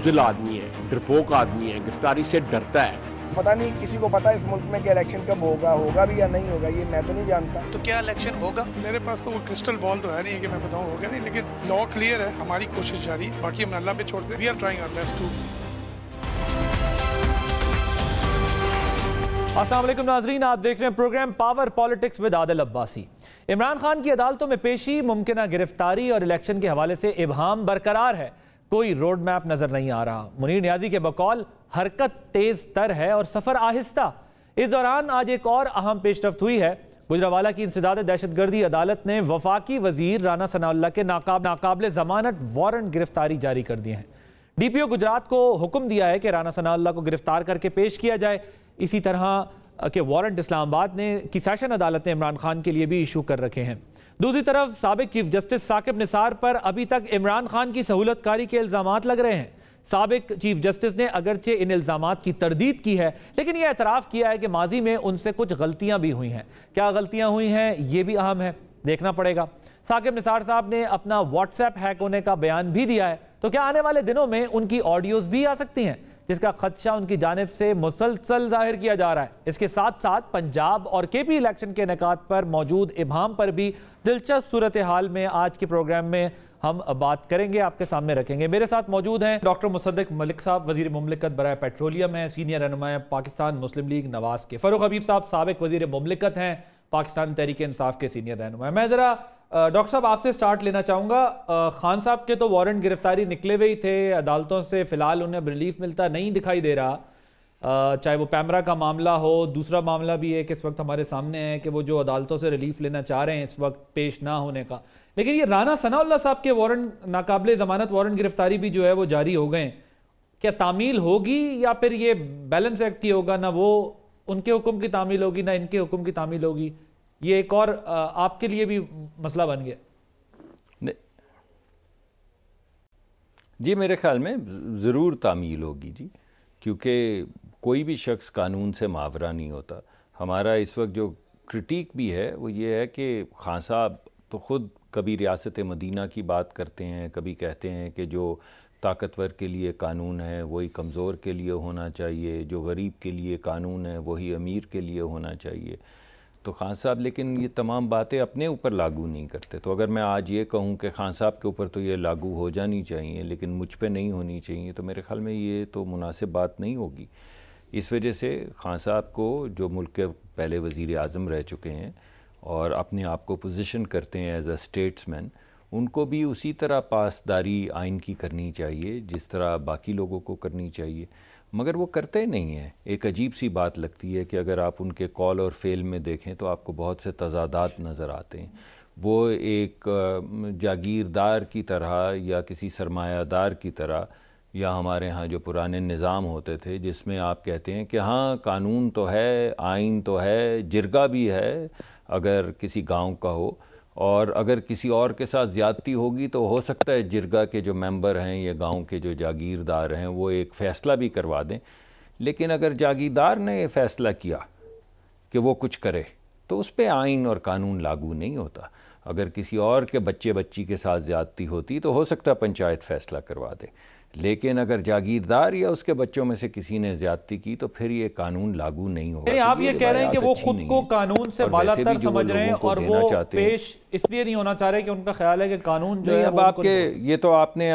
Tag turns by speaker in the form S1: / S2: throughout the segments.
S1: बुज़दिल आदमी है, डरपोक आदमी है, गिरफ्तारी से डरता है।
S2: पता नहीं किसी को पता है इस मुल्क में कि इलेक्शन कब होगा भी या नहीं होगा, ये मैं तो नहीं जानता।
S3: तो क्या इलेक्शन होगा?
S4: मेरे पास तो वो क्रिस्टल बॉल तो है नहीं कि मैं बताऊं होगा नहीं, लेकिन लॉ क्लियर है, हमारी कोशिश जारी है, बाकी हम अल्लाह पे छोड़ते हैं। We are trying our best to.
S5: अस्सलाम वालेकुम नाज़रीन, आप देख रहे हैं programme power politics with Adil Abbasi. Imran Khan की अदालतों में पेशी, मुमकिन गिरफ्तारी और इलेक्शन के हवाले से इबहाम बरकरार है, कोई रोड मैप नजर नहीं आ रहा। मुनीर नियाजी के बकौल हरकत तेज तर है और सफर आहिस्ता। इस दौरान आज एक और अहम पेशरफ्त हुई है। गुजरावाला की इंसदाद दहशतगर्दी अदालत ने वफाकी वजीर राना सनाउल्लाह के नाकाबिल जमानत वारंट गिरफ्तारी जारी कर दिए हैं। DPO गुजरात को हुक्म दिया है कि राना सनाउल्लाह को गिरफ्तार करके पेश किया जाए। इसी तरह के वारंट इस्लामाबाद ने की सेशन अदालत ने इमरान खान के लिए भी इशू कर रखे हैं। दूसरी तरफ साबिक चीफ जस्टिस साकिब निसार पर अभी तक इमरान खान की सहूलतकारी के इल्जामात लग रहे हैं। साबिक चीफ जस्टिस ने अगरचे इन इल्जामात की तरदीद की है, लेकिन यह एतराफ़ किया है कि माजी में उनसे कुछ गलतियां भी हुई हैं। क्या गलतियां हुई हैं, ये भी अहम है, देखना पड़ेगा। साकिब निसार साहब ने अपना व्हाट्सएप हैक होने का बयान भी दिया है, तो क्या आने वाले दिनों में उनकी ऑडियोज भी आ सकती हैं, जिसका खदशा उनकी जानिब से मुसलसल जाहिर किया जा रहा है। इसके साथ साथ पंजाब और KP इलेक्शन के निकात पर मौजूद इबहाम पर भी दिलचस्प सूरत हाल में आज के प्रोग्राम में हम बात करेंगे, आपके सामने रखेंगे। मेरे साथ मौजूद हैं डॉक्टर मुसद्दिक मलिक साहब, वजीर मुमलिकत बराए पेट्रोलियम हैं, सीनियर रहनुमा पाकिस्तान मुस्लिम लीग नवाज के। फ़ारूक हबीब साहब साबिक वजीर मुमलिकत हैं, पाकिस्तान तहरीक इंसाफ के सीनियर रहनुमा। मैं ज़रा डॉक्टर साहब आपसे स्टार्ट लेना चाहूँगा। खान साहब के तो वारंट गिरफ्तारी निकले हुए ही थे अदालतों से, फ़िलहाल उन्हें रिलीफ मिलता नहीं दिखाई दे रहा, चाहे वो पैमरा का मामला हो। दूसरा मामला भी है कि इस वक्त हमारे सामने है कि वो जो अदालतों से रिलीफ लेना चाह रहे हैं इस वक्त पेश ना होने का। लेकिन ये राना सनाउल्लाह साहब के वारंट, नाकाबिले ज़मानत वारंट गिरफ्तारी भी जो है वो जारी हो गए। क्या तामील होगी या फिर ये बैलेंस एक्ट ही होगा, ना वो उनके हुक्म की तामील होगी ना इनके हुक्म की तामील होगी? ये एक और आपके लिए भी मसला बन गया।
S6: जी मेरे ख्याल में ज़रूर तामील होगी जी, क्योंकि कोई भी शख्स कानून से मावरा नहीं होता। हमारा इस वक्त जो क्रिटिक भी है वो ये है कि खान साहब तो ख़ुद कभी रियासत मदीना की बात करते हैं, कभी कहते हैं कि जो ताकतवर के लिए कानून है वही कमज़ोर के लिए होना चाहिए, जो गरीब के लिए कानून है वही अमीर के लिए होना चाहिए। तो खान साहब लेकिन ये तमाम बातें अपने ऊपर लागू नहीं करते। तो अगर मैं आज ये कहूँ कि खान साहब के ऊपर तो ये लागू हो जानी चाहिए लेकिन मुझ पे नहीं होनी चाहिए, तो मेरे ख़्याल में ये तो मुनासिब बात नहीं होगी। इस वजह से खान साहब को, जो मुल्क के पहले वज़ीर आज़म रह चुके हैं और अपने आप को पोजीशन करते हैं एज अ स्टेट्समैन, उनको भी उसी तरह पासदारी आइन की करनी चाहिए जिस तरह बाकी लोगों को करनी चाहिए, मगर वो करते नहीं हैं। एक अजीब सी बात लगती है कि अगर आप उनके कॉल और फेल में देखें तो आपको बहुत से तज़ादात नज़र आते हैं। वो एक जागीरदार की तरह या किसी सरमायादार की तरह, या हमारे यहाँ जो पुराने निज़ाम होते थे जिसमें आप कहते हैं कि हाँ कानून तो है, आइन तो है, जिरगा भी है अगर किसी गांव का हो, और अगर किसी और के साथ ज़्यादती होगी तो हो सकता है जिरगा के जो मेंबर हैं या गांव के जो जागीरदार हैं वो एक फ़ैसला भी करवा दें। लेकिन अगर जागीरदार ने ये फ़ैसला किया कि वो कुछ करे तो उस पर आइन और कानून लागू नहीं होता। अगर किसी और के बच्चे बच्ची के साथ ज़्यादती होती तो हो सकता है पंचायत फ़ैसला करवा दे, लेकिन अगर जागीरदार या उसके बच्चों में से किसी ने ज्यादती की तो फिर ये कानून लागू नहीं होगा।
S5: आप ये कह रहे हैं कि वो खुद को कानून से बालातर समझ रहे हैं और वो पेश इसलिए नहीं होना चाह रहे कि उनका ख्याल है कि कानून जो है
S6: अब आपके ये तो आपने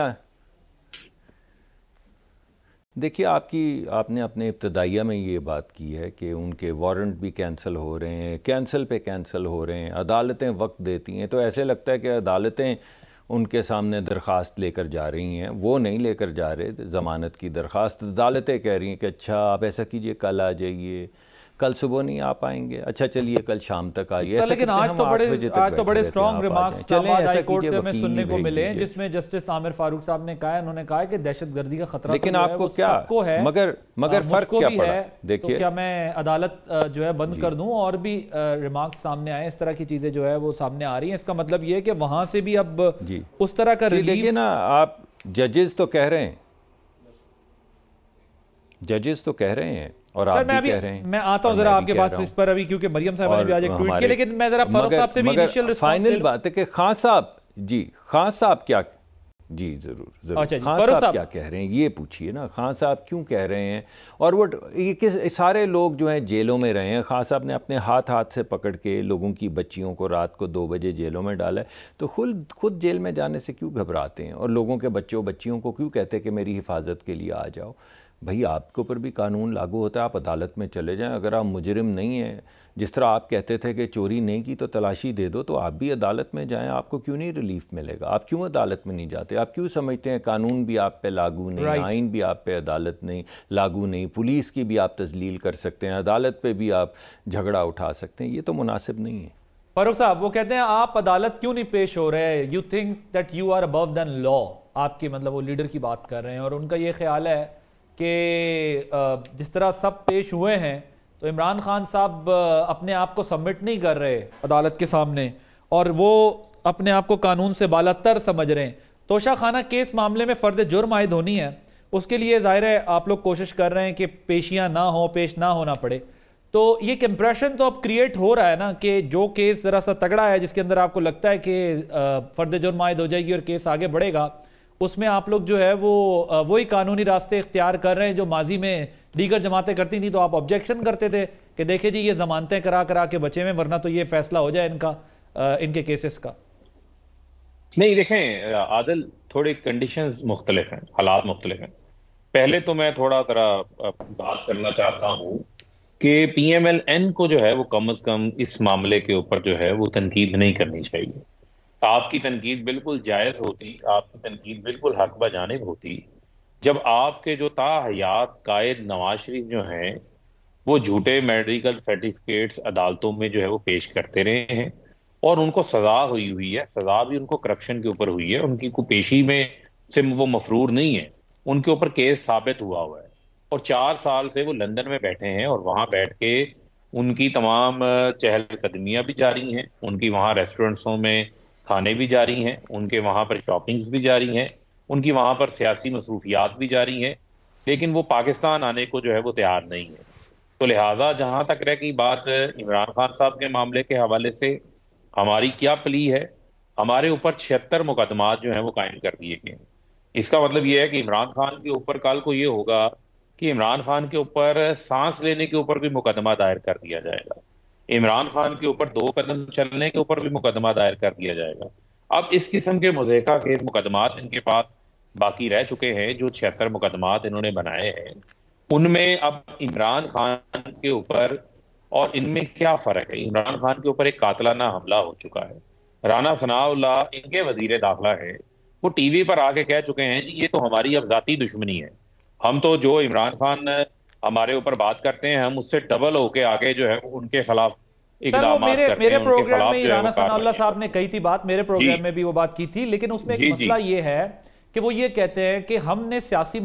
S6: देखिए आपने अपने इब्तदाइया में ये बात की है कि उनके वारंट भी कैंसिल हो रहे हैं, कैंसिल पे कैंसिल हो रहे हैं, अदालतें वक्त देती हैं, तो ऐसे लगता है कि अदालतें उनके सामने दरख्वास्त लेकर जा रही हैं। वो नहीं लेकर जा रहे ज़मानत की दरख्वास्त, अदालतें कह रही हैं कि अच्छा आप ऐसा कीजिए कल आ जाइए, कल सुबह नहीं आ पाएंगे, अच्छा चलिए कल शाम तक आइए।
S5: लेकिन आज तो बड़े स्ट्रॉन्ग रिमार्क्स हाई कोर्ट से हमें सुनने को मिले हैं जिसमें जस्टिस आमिर फारूक साहब ने कहा है, उन्होंने कहा है कि दहशतगर्दी का खतरा
S6: लेकिन तो आपको क्या है, मगर फर्क क्या पड़ा? देखिए
S5: तो क्या मैं अदालत जो है बंद कर दूं? और भी रिमार्क्स सामने आए, इस तरह की चीजें जो है वो सामने आ रही हैं। इसका मतलब ये है कि वहां से भी अब उस तरह का
S6: देखिए ना, आप जजेस तो कह रहे हैं, जजेस तो कह रहे हैं और आप भी कह रहे हैं।
S5: मैं आता हूं जरा आपके पास इस पर अभी, क्योंकि मरियम साहब ने भी आज एक ट्वीट किया, लेकिन मैं जरा फारूक साहब से भी इनिशियल रिस्पांस
S6: फाइनल बात है कि खान साहब क्या जी जरूर जरूर।
S5: अच्छा जी,
S6: खान
S5: फारूक
S6: साहब
S5: साहब
S6: क्या कह रहे हैं ये पूछिए ना, खान साहब क्यों कह रहे हैं, और वो ये किस सारे लोग जो हैं जेलों में रहे हैं, खान साहब ने अपने हाथ से पकड़ के लोगों की बच्चियों को रात को 2 बजे जेलों में डाला है, तो खुद जेल में जाने से क्यों घबराते हैं, और लोगों के बच्चियों को क्यों कहते हैं कि मेरी हिफाजत के लिए आ जाओ। भाई आपके ऊपर भी कानून लागू होता है, आप अदालत में चले जाएं, अगर आप मुजरिम नहीं हैं, जिस तरह आप कहते थे कि चोरी नहीं की तो तलाशी दे दो, तो आप भी अदालत में जाएं, आपको क्यों नहीं रिलीफ मिलेगा, आप क्यों अदालत में नहीं जाते, आप क्यों समझते हैं कानून भी आप पे लागू नहीं, आइन भी आप पे अदालत नहीं लागू नहीं, पुलिस की भी आप तजलील कर सकते हैं, अदालत पे भी आप झगड़ा उठा सकते हैं, ये तो मुनासिब नहीं है।
S5: फारूक साहब वो कहते हैं आप अदालत क्यों नहीं पेश हो रहे, you think that you are above then law, आपकी मतलब वो लीडर की बात कर रहे हैं, और उनका ये ख्याल है कि जिस तरह सब पेश हुए हैं तो इमरान खान साहब अपने आप को सबमिट नहीं कर रहे अदालत के सामने, और वो अपने आप को कानून से बालातर समझ रहे हैं। तोशा खाना केस मामले में फ़र्द जुर्म आयद होनी है, उसके लिए ज़ाहिर है आप लोग कोशिश कर रहे हैं कि पेशियां ना हो, पेश ना होना पड़े, तो ये इम्प्रेशन तो अब क्रिएट हो रहा है ना कि जो केस ज़रा सा तगड़ा है, जिसके अंदर आपको लगता है कि फ़र्द जुर्म आयद हो जाएगी और केस आगे बढ़ेगा, उसमें आप लोग जो है वो वही कानूनी रास्ते इख्तियार कर रहे हैं जो माजी में दीगर जमातें करती थी। तो आप ऑब्जेक्शन करते थे कि देखे जी ये जमानतें करा के बचे में, वरना तो ये फैसला हो जाए इनके केसेस का।
S3: नहीं देखें आदिल, थोड़ी कंडीशंस मुख्तलिफ हैं, हालात मुख्तलिफ हैं। पहले तो मैं थोड़ा बात करना चाहता हूँ कि PMLN को जो है वो कम अज कम इस मामले के ऊपर जो है वो तनकीद नहीं करनी चाहिए। आपकी तनकीद बिल्कुल जायज़ होती, आपकी तनकीद बिल्कुल हक बजानिब होती जब आपके जो ताहयात कायद नवाज शरीफ जो हैं वो झूठे मेडिकल सर्टिफिकेट्स अदालतों में जो है वो पेश करते रहे हैं, और उनको सजा हुई है, सजा भी उनको करप्शन के ऊपर हुई है, उनकी कोई पेशी में से वो मफरूर नहीं है, उनके ऊपर केस साबित हुआ है, और 4 साल से वो लंदन में बैठे हैं, और वहां बैठ के उनकी तमाम चहलकदमियां भी जारी हैं, उनकी वहां रेस्टोरेंट्सों में खाने भी जारी हैं, उनके वहां पर शॉपिंग्स भी जारी हैं, उनकी वहां पर सियासी मसरूफियात भी जारी हैं, लेकिन वो पाकिस्तान आने को जो है वो तैयार नहीं है। तो लिहाजा जहां तक रह गई बात इमरान खान साहब के मामले के हवाले से, हमारी क्या प्ली है, हमारे ऊपर 76 मुकदमात जो हैं वो कायम कर दिए गए। इसका मतलब ये है कि इमरान खान के ऊपर कल को ये होगा कि इमरान खान के ऊपर सांस लेने के ऊपर भी मुकदमा दायर कर दिया जाएगा, इमरान खान के ऊपर 2 कदम चलने के ऊपर भी मुकदमा दायर कर दिया जाएगा। अब इस किस्म के मुज़ेका के मुकदमात इनके पास बाकी रह चुके हैं, जो 76 मुकदमात इन्होंने बनाए हैं, उनमें अब इमरान खान के ऊपर और इनमें क्या फर्क है। इमरान खान के ऊपर एक कातलाना हमला हो चुका है, राना सनाउल्लाह इनके वजीर दाखिला है, वो टीवी पर आके कह चुके हैं जी ये तो हमारी अब जाती दुश्मनी है, हम तो जो इमरान खान हमारे ऊपर बात करते हैं हम उससे डबल होके आगे जो है उनके खिलाफ
S5: मेरे प्रोग्राम में राना सनाउल्लाह साहब ने कही थी बात, मेरे प्रोग्राम में भी वो बात की थी, लेकिन उसमें एक मसला ये है कि वो ये कहते हैं कि हमने सियासी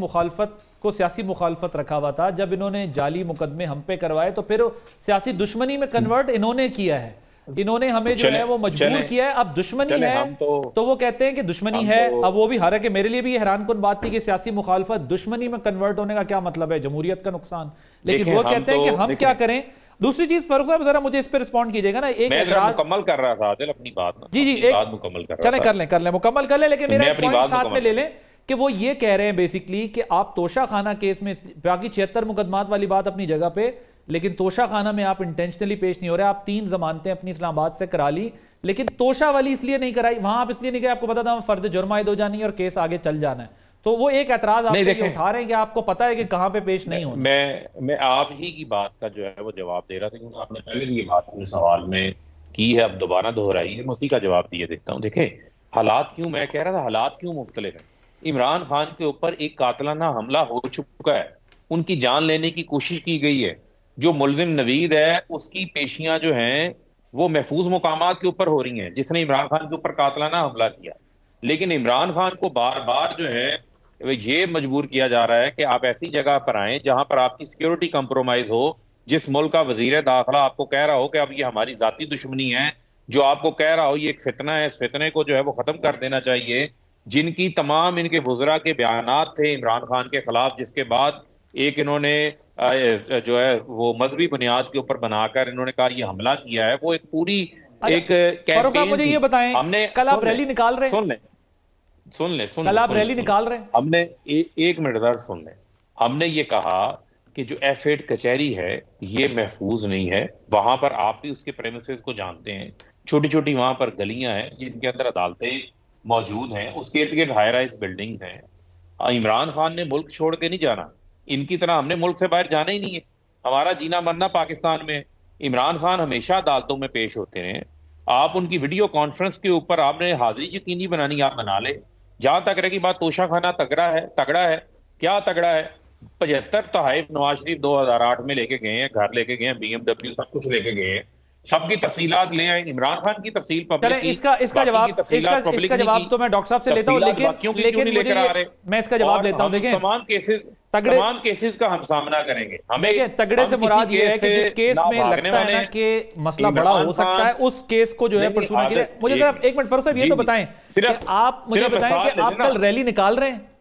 S5: मुखालफत रखा हुआ था, जब इन्होंने जाली मुकदमे हम पे करवाए तो फिर सियासी दुश्मनी में कन्वर्ट इन्होंने किया है, इन्होंने हमें जो है वो मजबूर किया है, अब दुश्मनी है तो वो कहते हैं कि दुश्मनी है। अब वो भी, हालांकि मेरे लिए भी ये हैरानकुन बात थी कि सियासी मुखालफत दुश्मनी में कन्वर्ट होने का क्या मतलब है, जमहूरियत का नुकसान, लेकिन वो कहते हैं कि हम क्या करें। दूसरी चीज फारूक साहब जरा मुझे इस पर रिस्पॉन्ड कीजिएगा ना, एक
S3: मुकम्मल कर रहा था आदिल अपनी बात ना,
S5: जी एक मुकम्मल कर लें, लेकिन मेरा पॉइंट साथ में ले लें कि वो ये कह रहे हैं बेसिकली कि आप तोशा खाना केस में, बाकी 76 मुकदमात वाली बात अपनी जगह पे, लेकिन तोशा खाना में आप इंटेंशनली पेश नहीं हो रहे, आप 3 जमानतें अपनी इस्लामाबाद से करा ली, लेकिन तोशा वाली इसलिए नहीं कराई, वहां आप इसलिए नहीं गए, आपको पता था फर्द जुर्म आयद हो जानी है और केस आगे चल जाना है, तो वो एक एतराज आप उठा रहे हैं कि आपको पता है कि कहां पे पेश नहीं होना।
S3: मैं आप ही की बात का जो है वो जवाब दे रहा था, क्योंकि आपने पहले भी ये बात अपने सवाल में की है, अब दोबारा दोहराई है, मैं उसी का जवाब दिए देता हूँ। देखें हालात क्यों, मैं कह रहा था हालात क्यों मुख्तलिफ है। इमरान खान के ऊपर एक कातलाना हमला हो चुका है, उनकी जान लेने की कोशिश की गई है, जो मुलजिम नवीद है उसकी पेशियां जो हैं वो महफूज मुकामात के ऊपर हो रही हैं, जिसने इमरान खान के ऊपर कातलाना हमला किया, लेकिन इमरान खान को बार बार जो है ये मजबूर किया जा रहा है कि आप ऐसी जगह पर आएं जहां पर आपकी सिक्योरिटी कंप्रोमाइज हो, जिस मुल्क का वजीर दाखिला आपको कह रहा हो कि अब ये हमारी जाती दुश्मनी है, जो आपको कह रहा हो ये एक फितना है, इस फितने को जो है वो खत्म कर देना चाहिए, जिनकी तमाम इनके वुज़रा के बयानात थे इमरान खान के खिलाफ, जिसके बाद एक इन्होंने जो है वो मजहबी बुनियाद के ऊपर बनाकर इन्होंने कहा ये हमला किया है, वो एक पूरी एक कैंपेन।
S5: मुझे ये बताएं, हमने कल आप रैली निकाल रहे हैं,
S3: सुन लें सुन
S5: कल
S3: ले,
S5: आप
S3: सुन
S5: रैली
S3: ले,
S5: निकाल रहे हैं।
S3: हमने एक मिनट दर्द सुन ले। हमने ये कहा कि जो F8 कचहरी है ये महफूज नहीं है, वहां पर आप भी उसके प्रेमिसेस को जानते हैं, छोटी छोटी वहां पर गलियां हैं जिनके अंदर अदालतें मौजूद हैं, उसके इर्द गिर्द हाई राइज बिल्डिंग्स हैं। इमरान खान ने मुल्क छोड़ के नहीं जाना, इनकी तरह हमने मुल्क से बाहर जाना ही नहीं है, हमारा जीना मरना पाकिस्तान में। इमरान खान हमेशा अदालतों में पेश होते हैं, आप उनकी वीडियो कॉन्फ्रेंस के ऊपर आपने हाजिरी यकीनी बनानी, आप बना ले। जहां तक रही बात तोशा खाना तगड़ा है, क्या तगड़ा है? 75 तोहफे नवाज शरीफ 2008 में लेके गए हैं, घर लेके गए हैं, BMW सब कुछ लेके गए हैं, सबकी तफसीलात ले आए। इमरान खान की तफसील पब्लिक की,
S5: इसका जवाब तो मैं डॉक्टर साहब से लेता हूं, लेकिन मुझे मैं इसका जवाब लेता हूं। देखें,
S3: तमाम केसेस का हम सामना करेंगे। हमें
S5: तगड़े से मुराद ये है कि जिस केस में लगता है ना कि मसला बड़ा हो सकता है, उस केस को जो है परसुना के लिए। मुझे जरा एक मिनट फरूख साहब ये तो बताएं, आप मुझे बताएं कि आप कल रैली निकाल रहे हैं।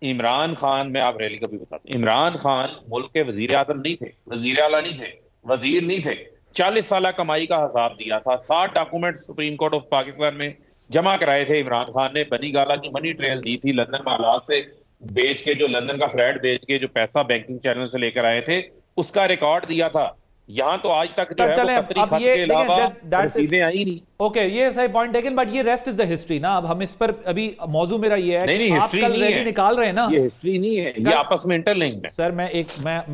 S3: इमरान खान, मैं आप रैली का भी बताता हूं, इमरान खान मुल्क के वजीर आजम नहीं थे, वजीर आला नहीं थे, वजीर नहीं थे। 40 साल कमाई का हिसाब दिया था, 60 document supreme court of Pakistan में जमा कराए थे इमरान खान ने। बनी गाला की मनी ट्रेल दी थी, लंदन मालात से बेच के, जो लंदन का फ्लैट बेच के जो पैसा बैंकिंग चैनल से लेकर आए थे, उसका रिकॉर्ड दिया था। यहां तो आज तक जो है वो कतरी खत के अलावा रसीदें आई नहीं।
S5: ओके, ये सही पॉइंट टेकन, बट ये रेस्ट इज द हिस्ट्री ना। अब हम इस पर अभी मौजू मेरा ये है
S3: कि
S5: आप कल रैली निकाल रहे हैं ना,
S3: ये हिस्ट्री नहीं है, ये आपस में इंटरलिंक्ड है।
S5: सर मैं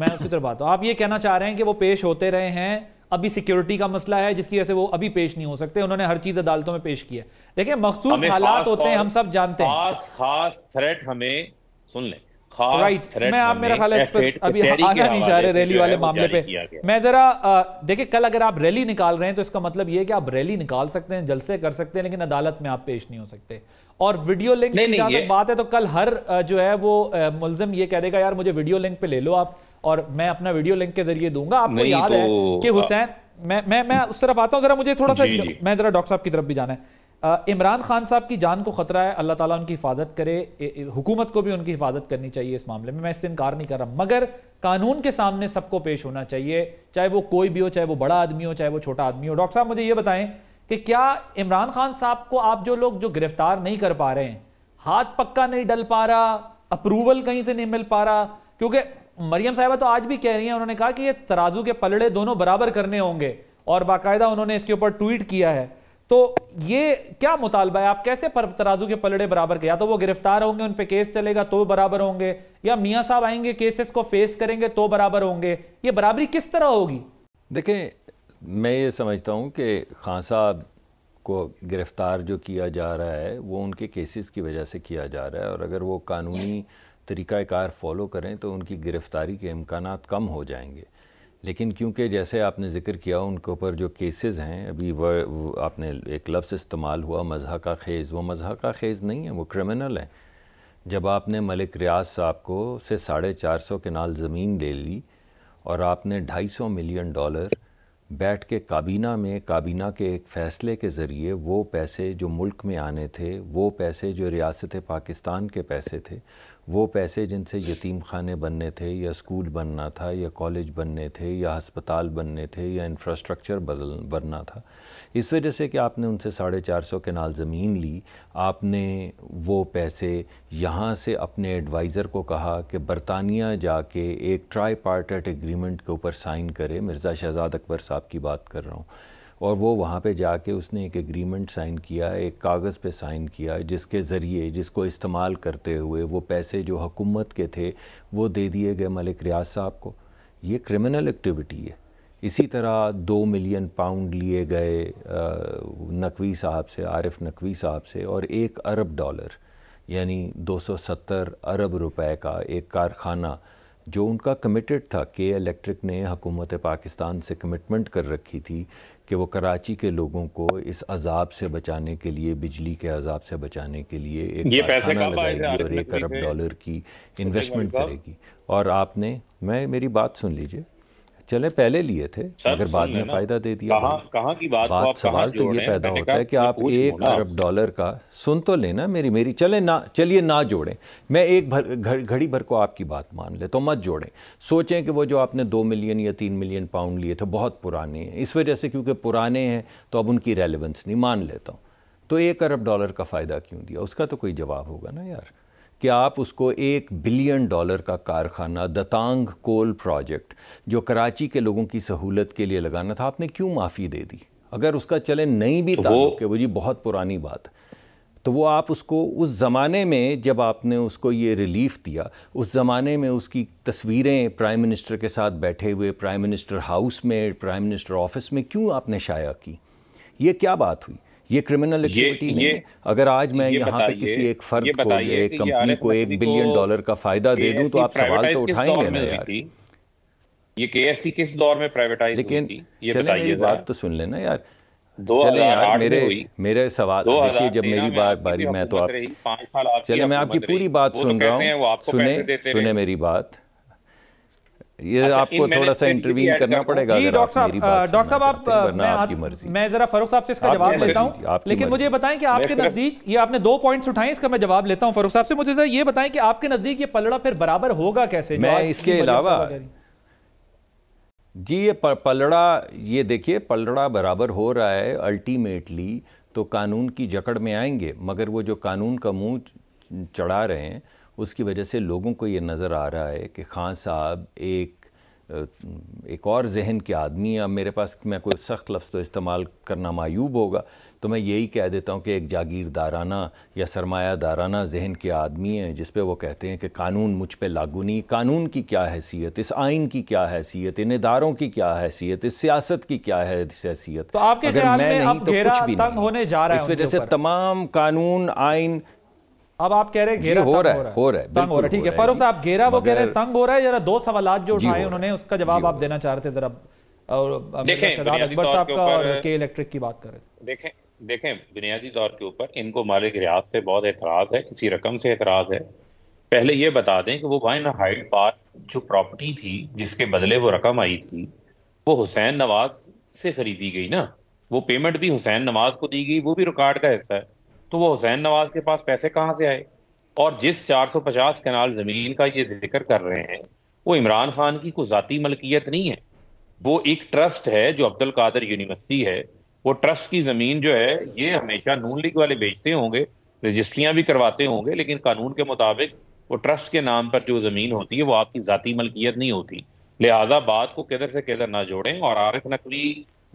S5: उसी तरह बात हूं। आप ये कहना चाह रहे हैं कि वो पेश होते रहे हैं, अभी सिक्योरिटी का मसला है जिसकी वजह से वो अभी पेश नहीं हो सकते, उन्होंने हर चीज अदालतों में पेश किया। देखिए, मखसूस हालात होते हैं, हम सब जानते हैं।
S3: खास थ्रेट हमें, सुन ले,
S5: राइट, मैं आप मेरा ख्याल है इस पर अभी आना नहीं चाह रहे रैली वाले मामले पे। मैं जरा देखिए, कल अगर आप रैली निकाल रहे हैं तो इसका मतलब ये है कि आप रैली निकाल सकते हैं, जलसे कर सकते हैं, लेकिन अदालत में आप पेश नहीं हो सकते। और वीडियो लिंक की जहां तक बात है तो कल हर जो है वो मुल्जिम ये कह देगा यार मुझे वीडियो लिंक पे ले लो आप, और मैं अपना वीडियो लिंक के जरिए दूंगा। आपको याद है कि हुसैन, मैं उस तरफ आता हूं, जरा मुझे थोड़ा सा, मैं जरा डॉक्टर साहब की तरफ भी जाना है। इमरान खान साहब की जान को खतरा है, अल्लाह ताला उनकी हिफाजत करे, हुकूमत को भी उनकी हिफाजत करनी चाहिए इस मामले में, मैं इससे इनकार नहीं कर रहा, मगर कानून के सामने सबको पेश होना चाहिए, चाहे वो कोई भी हो, चाहे वो बड़ा आदमी हो, चाहे वो छोटा आदमी हो। डॉक्टर साहब मुझे ये बताएं कि क्या इमरान खान साहब को आप जो लोग जो गिरफ्तार नहीं कर पा रहे हैं, हाथ पक्का नहीं डल पा रहा, अप्रूवल कहीं से नहीं मिल पा रहा, क्योंकि मरियम साहिबा तो आज भी कह रही हैं, उन्होंने कहा कि ये तराजू के पलड़े दोनों बराबर करने होंगे, और बाकायदा उन्होंने इसके ऊपर ट्वीट किया है। तो ये क्या मुतालबा है? आप कैसे तराजू के पलड़े बराबर के, या तो वो गिरफ्तार होंगे उन पे केस चलेगा तो बराबर होंगे, या मियां साहब आएंगे केसेस को फेस करेंगे तो बराबर होंगे? ये बराबरी किस तरह होगी?
S6: देखें, मैं ये समझता हूँ कि खान साहब को गिरफ्तार जो किया जा रहा है वो उनके केसेस की वजह से किया जा रहा है, और अगर वो कानूनी तरीक़ाकार फॉलो करें तो उनकी गिरफ्तारी के इम्कानात कम हो जाएंगे। लेकिन क्योंकि जैसे आपने ज़िक्र किया उनके ऊपर जो केसेस हैं, अभी वो आपने एक लफ्ज़ इस्तेमाल हुआ मज़हक़ा ख़ेज़, वो मज़हक़ा ख़ेज़ नहीं है, वो क्रिमिनल है। जब आपने मलिक रियाज साहब को से 450 कनाल ज़मीन ले ली और आपने $250 मिलियन बैठ के काबीना के एक फ़ैसले के ज़रिए वो पैसे जो मुल्क में आने थे, वो पैसे जो रियासत पाकिस्तान के पैसे थे, वो पैसे जिनसे यतीम खाने बनने थे, या स्कूल बनना था, या कॉलेज बनने थे, या हस्पताल बनने थे, या इंफ्रास्ट्रक्चर बनना था, इस वजह से कि आपने उनसे 450 कनाल ज़मीन ली, आपने वो पैसे यहाँ से अपने एडवाइज़र को कहा कि बरतानिया जाके एक ट्राईपार्टेट एग्रीमेंट के ऊपर साइन करे, मिर्ज़ा शहजाद अकबर साहब की बात कर रहा हूँ, और वो वहाँ पे जाके उसने एक एग्रीमेंट साइन किया, एक कागज़ पे साइन किया, जिसके ज़रिए, जिसको इस्तेमाल करते हुए वो पैसे जो हुकूमत के थे वो दे दिए गए मलिक रियाज साहब को। ये क्रिमिनल एक्टिविटी है। इसी तरह 2 मिलियन पाउंड लिए गए नकवी साहब से, आरिफ नकवी साहब से, और $1 अरब यानी 270 अरब रुपए का एक कारखाना जो उनका कमिटेड था, के इलेक्ट्रिक ने हुकूमत पाकिस्तान से कमिटमेंट कर रखी थी कि वो कराची के लोगों को इस अजाब से बचाने के लिए, बिजली के अजाब से बचाने के लिए एक कारखाना लगाएगी और $1 अरब की इन्वेस्टमेंट करेगी। और आपने, मेरी बात सुन लीजिए, चले पहले लिए थे मगर बाद में फ़ायदा दे दिया।
S3: कहाँ की बात
S6: सवाल तो ये पैदा होता है कि आप $1 अरब का, सुन तो लेना मेरी चलिए ना जोड़ें, मैं एक घड़ी भर को आपकी बात मान ले तो मत जोड़ें। सोचें कि वो जो आपने 2 मिलियन या 3 मिलियन पाउंड लिए थे बहुत पुराने हैं, इस वजह से क्योंकि पुराने हैं तो अब उनकी रेलेवेंस नहीं, मान लेता हूँ। तो $1 अरब का फ़ायदा क्यों दिया? उसका तो कोई जवाब होगा ना यार, कि आप उसको $1 बिलियन का कारखाना दतांग कोल प्रोजेक्ट जो कराची के लोगों की सहूलत के लिए लगाना था, आपने क्यों माफ़ी दे दी? अगर उसका चले नहीं भी ताल्लुक है, वो जी बहुत पुरानी बात है, तो वो आप उसको उस ज़माने में जब आपने उसको ये रिलीफ दिया, उस ज़माने में उसकी तस्वीरें प्राइम मिनिस्टर के साथ बैठे हुए प्राइम मिनिस्टर हाउस में, प्राइम मिनिस्टर ऑफिस में क्यों आपने शाया की? ये क्या बात हुई? ये क्रिमिनल एक्टिविटी नहीं है। अगर आज मैं यहाँ पे किसी एक फर्द को या एक कंपनी को $1 बिलियन का फ़ायदा दे दूँ तो आप सवाल तो उठाएंगे ना यार।
S3: ये केएससी किस दौर में प्राइवेटाइज
S6: लेकिन
S3: हुई थी?
S6: चले मेरी बात तो सुन लेना यार। चले यार मेरे सवाल देखिए, जब मेरी बारी मैं तो आप चले मैं आपकी पूरी बात सुन रहा हूँ, सुने मेरी बात। ये आपको थोड़ा सा इंटरवीन करना पड़ेगा।
S5: जी डॉक्टर साहब आप मैं जरा फारूक साहब से इसका जवाब लेता हूँ, लेकिन मुझे बताएं कि आपके नजदीक, ये आपने 2 पॉइंट्स उठाए, इसका मैं जवाब लेता हूँ फारूक साहब से। मुझे जरा ये बताएं कि आपके नजदीक ये पलड़ा फिर बराबर होगा कैसे?
S6: मैं इसके अलावा जी ये पलड़ा, ये देखिए पलड़ा बराबर हो रहा है अल्टीमेटली तो कानून की जकड़ में आएंगे, मगर वो जो कानून का मुंह चढ़ा रहे हैं उसकी वजह से लोगों को ये नज़र आ रहा है कि खान साहब एक और जहन के आदमी है। अब मेरे पास मैं कोई सख्त लफ्ज़ तो इस्तेमाल करना मायूब होगा, तो मैं यही कह देता हूँ कि एक जागीरदाराना या सरमायादाराना जहन के आदमी हैं, जिस पे वो कहते हैं कि कानून मुझ पे लागू नहीं। कानून की क्या हैसियत, इस आइन की क्या हैसियत, इन इदारों की क्या हैसियत, इस सियासत की क्या हैसियत?
S5: तो आपके ख्याल में अब घेरा तंग होने जा रहा है?
S6: इस वजह से तमाम कानून आइन,
S5: अब आप कह रहे हैं घेरा
S6: हो रहा है
S5: तंग हो रहा है। ठीक है फारूक साहब, घेरा वो कह रहे हैं तंग हो रहा है। जरा 2 सवाल जो उठाए उन्होंने, उसका जवाब आप देना चाह रहे थे जरा। और अकबर साहब का और के इलेक्ट्रिक की बात करें।
S3: देखें बुनियादी तौर के ऊपर इनको मालिक रियाज से बहुत एतराज है, किसी रकम से एतराज है। पहले ये बता दें कि वो वाइन हाइड पार्क जो प्रॉपर्टी थी जिसके बदले वो रकम आई थी, वो हुसैन नवाज से खरीदी गई ना। वो पेमेंट भी हुसैन नवाज को दी गई, वो भी रिकॉर्ड का हिस्सा है। तो वो हुसैन नवाज के पास पैसे कहां से आए? और जिस 450 कनाल जमीन का ये जिक्र कर रहे हैं, वो इमरान खान की कोई जाती मलकियत नहीं है, वो एक ट्रस्ट है जो अब्दुल कादिर यूनिवर्सिटी है। वो ट्रस्ट की जमीन जो है ये हमेशा नून लीग वाले बेचते होंगे, रजिस्ट्रियां भी करवाते होंगे, लेकिन कानून के मुताबिक वो ट्रस्ट के नाम पर जो जमीन होती है वो आपकी जाती मलकियत नहीं होती। लिहाजा बात को किधर से किधर ना जोड़ें। और आरिफ नकवी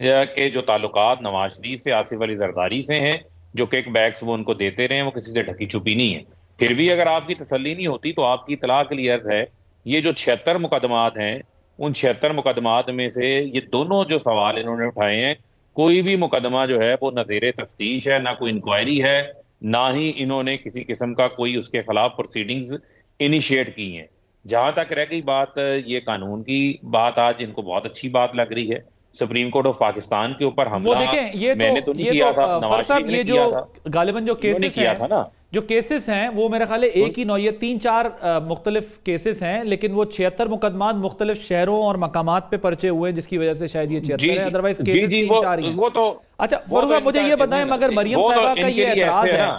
S3: के जो ताल्लुकात नवाज शरीफ से, आसिफ अली जरदारी से हैं, जो किक बैक्स वो उनको देते रहे, वो किसी से ढकी छुपी नहीं है। फिर भी अगर आपकी तसल्ली नहीं होती तो आपकी इतला के लिए अर्ज है, ये जो 76 मुकदमात हैं, उन 76 मुकदमात में से ये दोनों जो सवाल इन्होंने उठाए हैं, कोई भी मुकदमा जो है वो न ज़ेरे तफ्तीश है, ना कोई इंक्वायरी है, ना ही इन्होंने किसी किस्म का कोई उसके खिलाफ प्रोसीडिंग्स इनिशिएट की हैं। जहां तक रह गई बात ये कानून की बात, आज इनको बहुत अच्छी बात लग रही है सुप्रीम कोर्ट ऑफ पाकिस्तान के ऊपर हमला।
S5: वो देखें, ये
S3: मैंने तो नहीं किया था, नवाज शरीफ ने किया था।
S5: गालिबन जो केसेस
S3: किया था ना,
S5: जो केसेस हैं वो मेरे ख्याल एक ही नौयत 3-4 मुख्तलिफ केसेस हैं, लेकिन वो 76 मुकदमात मुख्तलिफ शहरों और मकामात पे पर्चे हुए हैं, जिसकी वजह से शायद ये 76 है। अदरवाइज केसेस 3-4 ही हैं। अच्छा फरूक साहब मुझे ये बताएं, मगर मरियम साहिबा का ये एतराज है,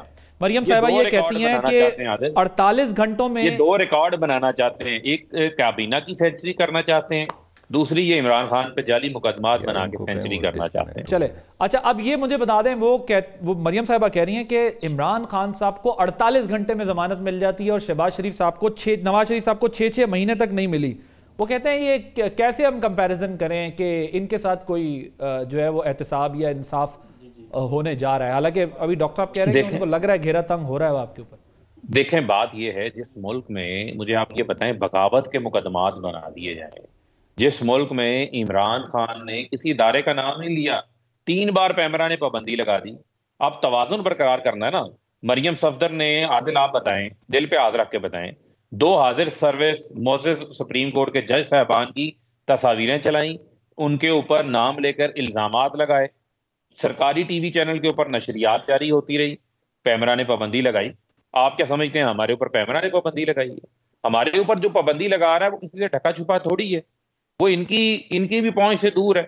S5: मरियम साहिबा ये कहती हैं कि 48 घंटों में
S3: ये 2 रिकॉर्ड बनाना चाहते हैं। एक काबीना की सेंचुरी करना चाहते हैं, दूसरी ये इमरान खान पे जाली मुकदमात बना के सेंचुरी करना चाहते हैं।
S5: चले अच्छा, अब ये मुझे बता दें, वो मरियम साहिबा कह रही हैं कि इमरान खान साहब को 48 घंटे में जमानत मिल जाती है और नवाज शरीफ साहब को 6 महीने तक नहीं मिली। वो कहते हैं ये कैसे हम कंपैरिजन करें कि इनके साथ कोई जो है वो एहतसाब या इंसाफ होने जा रहा है, हालांकि अभी डॉक्टर साहब कह रहे हैं कि उनको लग रहा है घेरा तंग हो रहा है आपके ऊपर।
S3: देखें बात यह है, जिस मुल्क में, मुझे आप ये बताएं, बगावत के मुकदमात बना दिए जाए, जिस मुल्क में इमरान खान ने किसी इदारे का नाम नहीं लिया, 3 बार पैमरा ने पाबंदी लगा दी। अब तवाजुन बरकरार करना है ना। मरियम सफदर ने, आदिल आप बताएं, दिल पे हाथ रख के बताएं, 2 हाजिर सर्विस मोसेस सुप्रीम कोर्ट के जज साहबान की तस्वीरें चलाई, उनके ऊपर नाम लेकर इल्जामात लगाए, सरकारी टीवी चैनल के ऊपर नशरियात जारी होती रही, पैमरा ने पाबंदी लगाई। आप क्या समझते हैं हमारे ऊपर पैमरा ने पाबंदी लगाई है? हमारे ऊपर जो पाबंदी लगा रहा है वो किसी से ढका छुपा थोड़ी है, वो इनकी भी पहुंच से दूर है।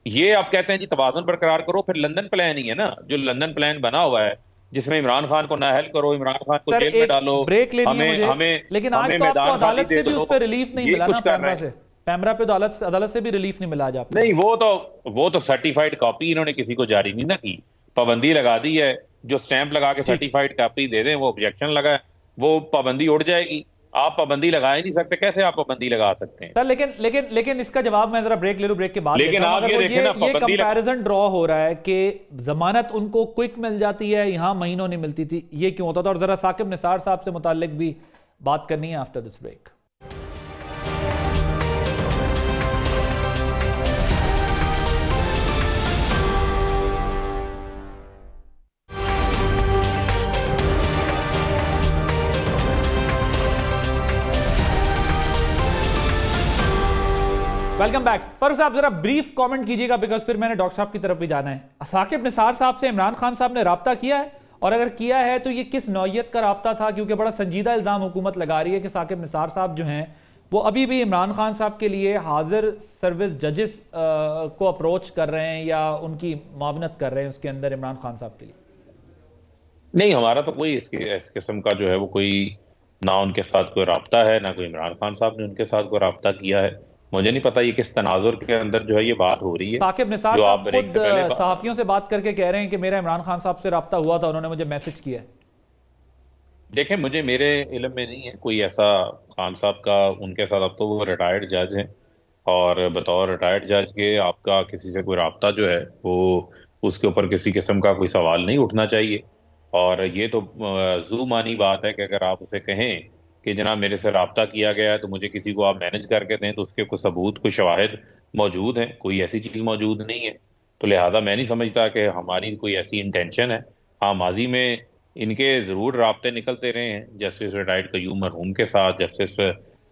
S3: ये आप कहते हैं जी तवाज़ुन बरकरार करो, फिर लंदन प्लान ही है ना, जो लंदन प्लान बना हुआ है जिसमें इमरान खान को नाअहल करो, इमरान खान को जेल में डालो,
S5: ब्रेक ले हमें लेकिन आज तो आपको अदालत से भी उस पर रिलीफ नहीं मिला ना, पैमरा पे तो अदालत से भी रिलीफ नहीं मिला। आप नहीं,
S3: वो तो सर्टिफाइड कॉपी इन्होंने किसी को जारी नहीं ना की। पाबंदी लगा दी है, जो स्टैंप लगा के सर्टिफाइड कॉपी दे दें, वो ऑब्जेक्शन लगा है, वो पाबंदी उड़ जाएगी। आप पाबंदी लगा ही नहीं सकते, कैसे आप पाबंदी लगा सकते हैं?
S5: सर लेकिन इसका जवाब मैं जरा ब्रेक ले लूं, ब्रेक के बाद
S3: लेकिन आप ये देखें ना,
S5: ये कंपैरिजन ड्रॉ हो रहा है कि जमानत उनको क्विक मिल जाती है, यहां महीनों नहीं मिलती थी, ये क्यों होता था? और जरा साकिब निसार साहब से मुताल्लिक भी बात करनी है after this break. Welcome back. Farooq साहब जरा ब्रीफ कमेंट कीजिएगा, बिकॉज फिर मैंने डॉक्टर साहब की तरफ भी जाना है। साकिब निसार साहब से इमरान खान साहब ने राब्ता किया है, और अगर किया है तो ये किस नौयत का राब्ता था? क्योंकि बड़ा संजीदा इल्जाम हुकूमत लगा रही है कि साकिब निसार साहब जो हैं वो अभी भी इमरान खान साहब के लिए हाजिर सर्विस जजेस को अप्रोच कर रहे हैं या उनकी मावनत कर रहे हैं उसके अंदर इमरान खान साहब के लिए।
S3: नहीं, हमारा तो कोई इस किस्म का जो है वो कोई ना उनके साथ कोई राब्ता है, ना कोई इमरान खान साहब ने उनके साथ कोई राब्ता किया है। मुझे नहीं पता ये किस तनाजुर के अंदर जो है ये बात हो रही है।
S5: साकिब निसार साहब खुद सहाफियों से बात करके कह रहे हैं कि मेरा इमरान खान साहब से राब्ता हुआ था, उन्होंने मुझे मैसेज किया है।
S3: देखें, मुझे मेरे इल्म में नहीं है कोई ऐसा खान साहब का उनके साथ। अब तो वो रिटायर्ड जज हैं, और बतौर रिटायर्ड जज के आपका किसी से कोई राब्ता जो है वो उसके ऊपर किसी किस्म का कोई सवाल नहीं उठना चाहिए। और ये तो ज़ुमानी बात है कि अगर आप उसे कहें कि जनाब मेरे से राब्ता किया गया है तो मुझे किसी को आप मैनेज करके दें, तो उसके कोई सबूत, कोई शवाहिद मौजूद हैं? कोई ऐसी चीज़ मौजूद नहीं है। तो लिहाजा मैं नहीं समझता कि हमारी कोई ऐसी इंटेंशन है। हाँ, माजी में इनके ज़रूर राब्ते निकलते रहे हैं, जस्टिस रिटायर्ड कयूम मरहूम के साथ, जस्टिस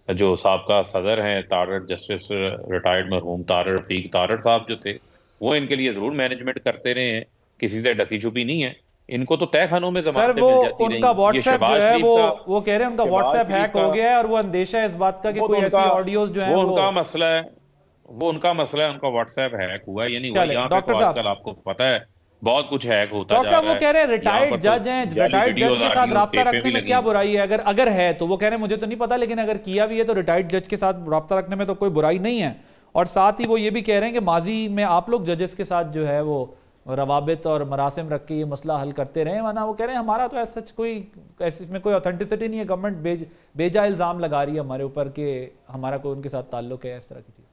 S3: जो साबका सदर हैं तारड़, जस्टिस रिटायर्ड मरहूम तारड़ रफीक तारड़ साहब जो थे, वो इनके लिए ज़रूर मैनेजमेंट करते रहे हैं, किसी से ढकी छुपी नहीं है। इनको तो तय खानों में जमानतें मिल जाती रही।
S5: उनका व्हाट्सएप जो है वो कह रहे हैं उनका व्हाट्सएप हैक हो गया है, और वो अंदेशा है इस बात का कि कोई ऐसी ऑडियोज जो है वो
S3: उनका मसला है, उनका व्हाट्सएप हैक हुआ है। यानी यहाँ पे तो आजकल आपको पता है बहुत कुछ हैक होता जा रहा है।
S5: वो कह रहे हैं रिटायर्ड जज हैं, रिटायर्ड जज के साथ राब्ता रखने में क्या बुराई है? अगर है तो वो कह रहे हैं मुझे तो नहीं पता, लेकिन अगर किया भी है तो रिटायर्ड जज के साथ राब्ता रखने में तो कोई बुराई नहीं है। और साथ ही वो ये भी कह रहे हैं कि माजी में आप लोग जजेस के साथ जो है वो रवाबित और मरासिम रख के ये मसला हल करते रहे, वरना वो कह रहे हैं हमारा तो ऐसा कोई इसमें कोई ऑथेंटिसिटी नहीं है। गवर्नमेंट बेजा इल्ज़ाम लगा रही है हमारे ऊपर कि हमारा कोई उनके साथ ताल्लुक है, इस तरह की चीज़।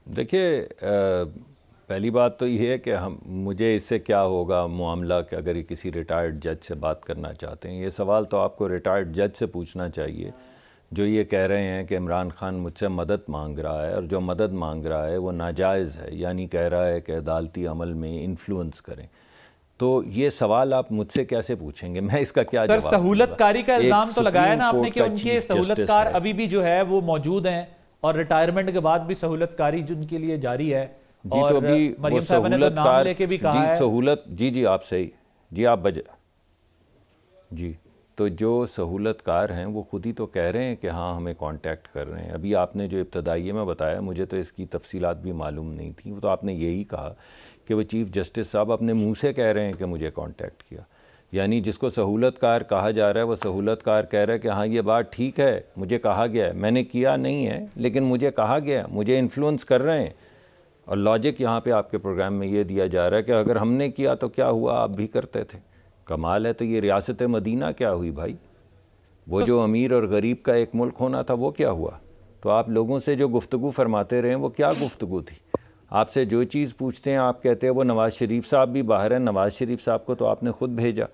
S6: देखिए, पहली बात तो ये है कि मुझे इससे क्या होगा मामला कि अगर ये किसी रिटायर्ड जज से बात करना चाहते हैं। ये सवाल तो आपको रिटायर्ड जज से पूछना चाहिए जो ये कह रहे हैं कि इमरान खान मुझसे मदद मांग रहा है, और जो मदद मांग रहा है वो नाजायज़ है, यानी कह रहा है कि अदालती अमल में इन्फ्लुएंस करें। तो ये सवाल आप मुझसे कैसे पूछेंगे? मैं इसका क्या जवाब?
S5: सहूलतकारी का इल्ज़ाम तो लगाया ना आपने कि उनके सहूलतकार अभी भी जो है वो मौजूद हैं, और रिटायरमेंट के बाद भी सहूलतकारी जिनके लिए जारी है।
S6: जी, तो अभी
S5: मरियम साहब ने तो नाम लेके भी कहा है
S6: सहूलत। जी आप सही, जी आप जी। तो जो सहूलतकार हैं वो खुद ही तो कह रहे हैं कि हाँ हमें कांटेक्ट कर रहे हैं। अभी आपने जो इब्तदाइये में बताया, मुझे तो इसकी तफसीलात भी मालूम नहीं थी। वो तो आपने यही कहा कि वो चीफ़ जस्टिस साहब अपने मुंह से कह रहे हैं कि मुझे कांटेक्ट किया। यानी जिसको सहूलतकार कहा जा रहा है वो सहूलतकार कह रहा है कि हाँ ये बात ठीक है, मुझे कहा गया है, मैंने किया नहीं है लेकिन मुझे कहा गया, मुझे इन्फ्लुएंस कर रहे हैं। और लॉजिक यहाँ पे आपके प्रोग्राम में ये दिया जा रहा है कि अगर हमने किया तो क्या हुआ, आप भी करते थे। कमाल है। तो ये रियासत मदीना क्या हुई भाई? वो जो अमीर और गरीब का एक मुल्क होना था वो क्या हुआ? तो आप लोगों से जो गुफ्तगू फरमाते रहे वो क्या गुफ्तगू थी? आपसे जो चीज़ पूछते हैं आप कहते हैं वो नवाज़ शरीफ साहब भी बाहर हैं। नवाज़ शरीफ साहब को तो आपने ख़ुद भेजा,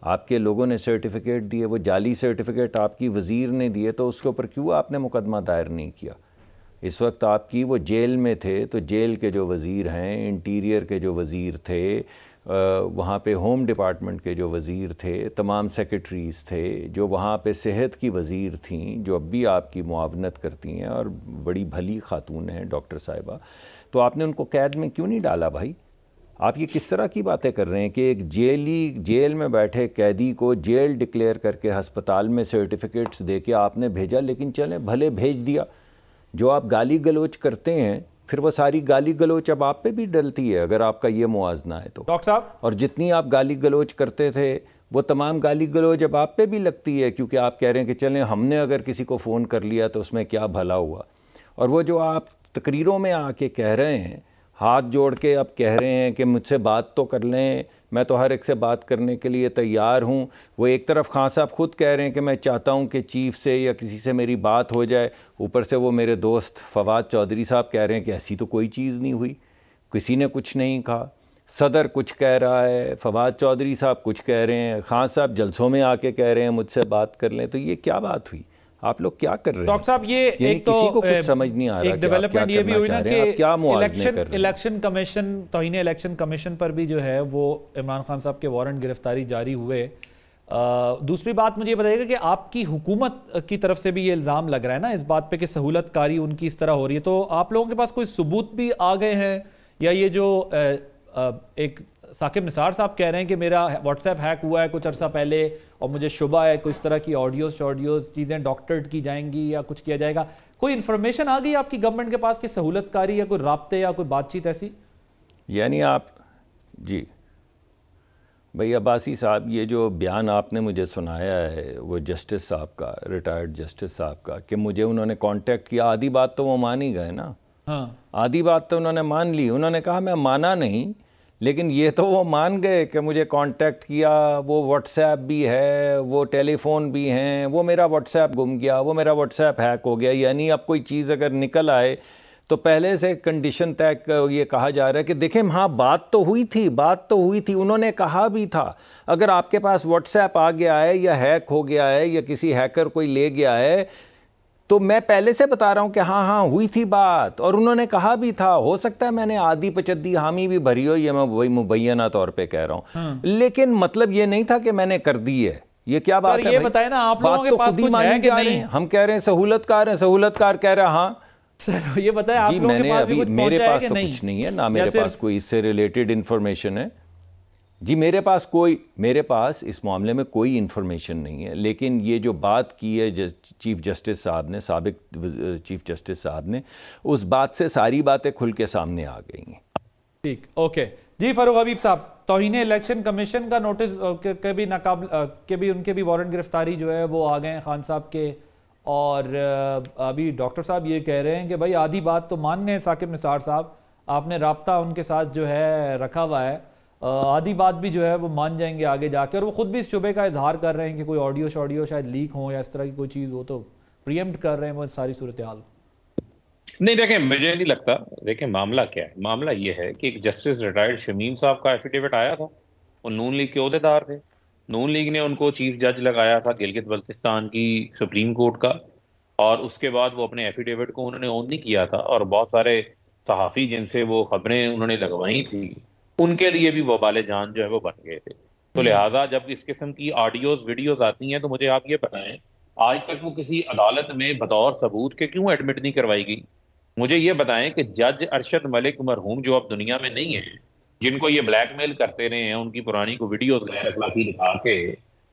S6: आपके लोगों ने सर्टिफिकेट दिए, वो जाली सर्टिफिकेट आपकी वज़ीर ने दिए, तो उसके ऊपर क्यों आपने मुकदमा दायर नहीं किया? इस वक्त आपकी वो जेल में थे, तो जेल के जो वज़ीर हैं, इंटीरियर के जो वज़ीर थे, वहाँ पे होम डिपार्टमेंट के जो वज़ीर थे, तमाम सेक्रेटरीज़ थे, जो वहाँ पे सेहत की वज़ीर थीं, जो अब भी आपकी मुआवनत करती हैं और बड़ी भली खातून हैं डॉक्टर साहिबा, तो आपने उनको कैद में क्यों नहीं डाला भाई? आप ये किस तरह की बातें कर रहे हैं कि एक जेल में बैठे कैदी को जेल डिक्लेयर करके हस्पताल में सर्टिफिकेट्स दे के आपने भेजा, लेकिन चलें भले भेज दिया। जो आप गाली गलोच करते हैं फिर वो सारी गाली गलोच अब आप पे भी डलती है, अगर आपका ये मुआजना है तो
S5: डॉक्टर साहब। और
S6: जितनी आप गाली गलोच करते थे वो तमाम गाली गलोच अब आप पे भी लगती है, क्योंकि आप कह रहे हैं कि चलें हमने अगर किसी को फ़ोन कर लिया तो उसमें क्या भला हुआ। और वो जो आप तकरीरों में आके कह रहे हैं हाथ जोड़ के अब कह रहे हैं कि मुझसे बात तो कर लें, मैं तो हर एक से बात करने के लिए तैयार हूँ। वो एक तरफ खान साहब खुद कह रहे हैं कि मैं चाहता हूँ कि चीफ़ से या किसी से मेरी बात हो जाए, ऊपर से वो मेरे दोस्त फवाद चौधरी साहब कह रहे हैं कि ऐसी तो कोई चीज़ नहीं हुई, किसी ने कुछ नहीं कहा। सदर कुछ कह रहा है, फवाद चौधरी साहब कुछ कह रहे हैं, खान साहब जलसों में आके कह रहे हैं मुझसे बात कर लें। तो ये क्या बात हुई? आप लोग क्या कर रहे हैं?
S5: डॉक्टर साहब, ये एक तो
S6: किसी को कुछ समझ नहीं आ रहा
S5: एक डेवलपमेंट ये भी हुई ना कि इलेक्शन कमीशन, तौहीन इलेक्शन कमीशन पर भी जो है वो इमरान खान साहब के वारंट गिरफ्तारी जारी हुए। दूसरी बात मुझे ये बताइएगा कि आपकी हुकूमत की तरफ से भी ये इल्ज़ाम लग रहा है ना इस बात पे कि सहूलत कारी उनकी इस तरह हो रही है, तो आप लोगों के पास कोई सबूत भी आ गए हैं, या ये जो एक साकिब निसार साहब कह रहे हैं कि मेरा व्हाट्सएप हैक हुआ है कुछ अरसा पहले और मुझे शुबा है कुछ तरह की ऑडियोज चीज़ें डॉक्टरेट की जाएंगी या कुछ किया जाएगा, कोई इन्फॉर्मेशन आ गई आपकी गवर्नमेंट के पास कि सहूलतकारी या कोई राब्ते या कोई बातचीत ऐसी?
S6: यानी आप जी भाई अब्बासी साहब, ये जो बयान आपने मुझे सुनाया है वो जस्टिस साहब का, रिटायर्ड जस्टिस साहब का, कि मुझे उन्होंने कांटेक्ट किया, आधी बात तो वो मान ही गए ना।
S5: हाँ,
S6: आधी बात तो उन्होंने मान ली। उन्होंने कहा मैं माना नहीं, लेकिन ये तो वो मान गए कि मुझे कांटेक्ट किया, वो व्हाट्सएप भी है, वो टेलीफोन भी हैं, वो मेरा व्हाट्सएप गुम गया, वो मेरा व्हाट्सएप हैक हो गया। यानी अब कोई चीज़ अगर निकल आए तो पहले से कंडीशन तय ये कहा जा रहा है कि देखें हाँ बात तो हुई थी, बात तो हुई थी, उन्होंने कहा भी था। अगर आपके पास व्हाट्सएप आ गया है या हैक हो गया है या किसी हैकर कोई ले गया है, तो मैं पहले से बता रहा हूं कि हाँ हाँ हुई थी बात और उन्होंने कहा भी था। हो सकता है मैंने आधी पचद्दी हामी भी भरी हो, ये मैं वही मुबैना तौर पे कह रहा हूँ, लेकिन मतलब ये नहीं था कि मैंने कर दी है। ये क्या बात है?
S5: ये बताए ना आप लोगों के पास कुछ है कि नहीं?
S6: हम कह रहे हैं सहूलतकार हैं, सहूलतकार कह रहे हैं हाँ
S5: सर, ये बताए आप लोगों के पास भी कुछ
S6: मेरे पास तो
S5: नहीं?
S6: कुछ नहीं है ना, मेरे पास कोई इससे रिलेटेड इंफॉर्मेशन है जी। मेरे पास इस मामले में कोई इंफॉर्मेशन नहीं है, लेकिन ये जो बात की है चीफ जस्टिस साहब ने, साबिक चीफ जस्टिस साहब ने, उस बात से सारी बातें खुल के सामने आ गई हैं।
S5: ठीक, ओके जी। फारूक हबीब साहब, तौहीन इलेक्शन कमीशन का नोटिस के भी नाकाबिल के भी उनके भी वारंट गिरफ्तारी जो है वो आ गए हैं खान साहब के, और अभी डॉक्टर साहब ये कह रहे हैं कि भाई आधी बात तो मान गए साकिब निसार साहब, आपने राब्ता उनके साथ जो है रखा हुआ है, आधी बात भी जो है वो मान जाएंगे आगे जाके, और वो खुद भी इस शुबे का इजहार कर रहे हैं कि कोई ऑडियो शायद लीक हो या इस तरह की कोई चीज़ हो, तो प्रीएम्प्ट कर रहे हैं वो सारी सूरत हाल।
S3: नहीं देखें, मुझे नहीं लगता। देखें मामला क्या है, मामला ये है कि एक जस्टिस रिटायर्ड शमीम साहब का एफिडेविट आया था, वो नून लीग के ओहदेदार थे, नून लीग ने उनको चीफ जज लगाया था गिलगित बल्तिस्तान की सुप्रीम कोर्ट का, और उसके बाद वो अपने एफिडेविट को उन्होंने ऑन नहीं किया था, और बहुत सारे सहाफ़ी जिनसे वो खबरें उन्होंने लगवाई थी उनके लिए भी वबाले जान जो है वो बन गए थे। तो लिहाजा जब इस किस्म की ऑडियोज वीडियोज आती हैं तो मुझे आप ये बताएं, आज तक वो किसी अदालत में बतौर सबूत के क्यों एडमिट नहीं करवाई गई? मुझे ये बताएं कि जज अरशद मलिक मरहूम जो अब दुनिया में नहीं है, जिनको ये ब्लैकमेल करते रहे हैं, उनकी पुरानी को वीडियोज गैर अखलाकी दिखा के,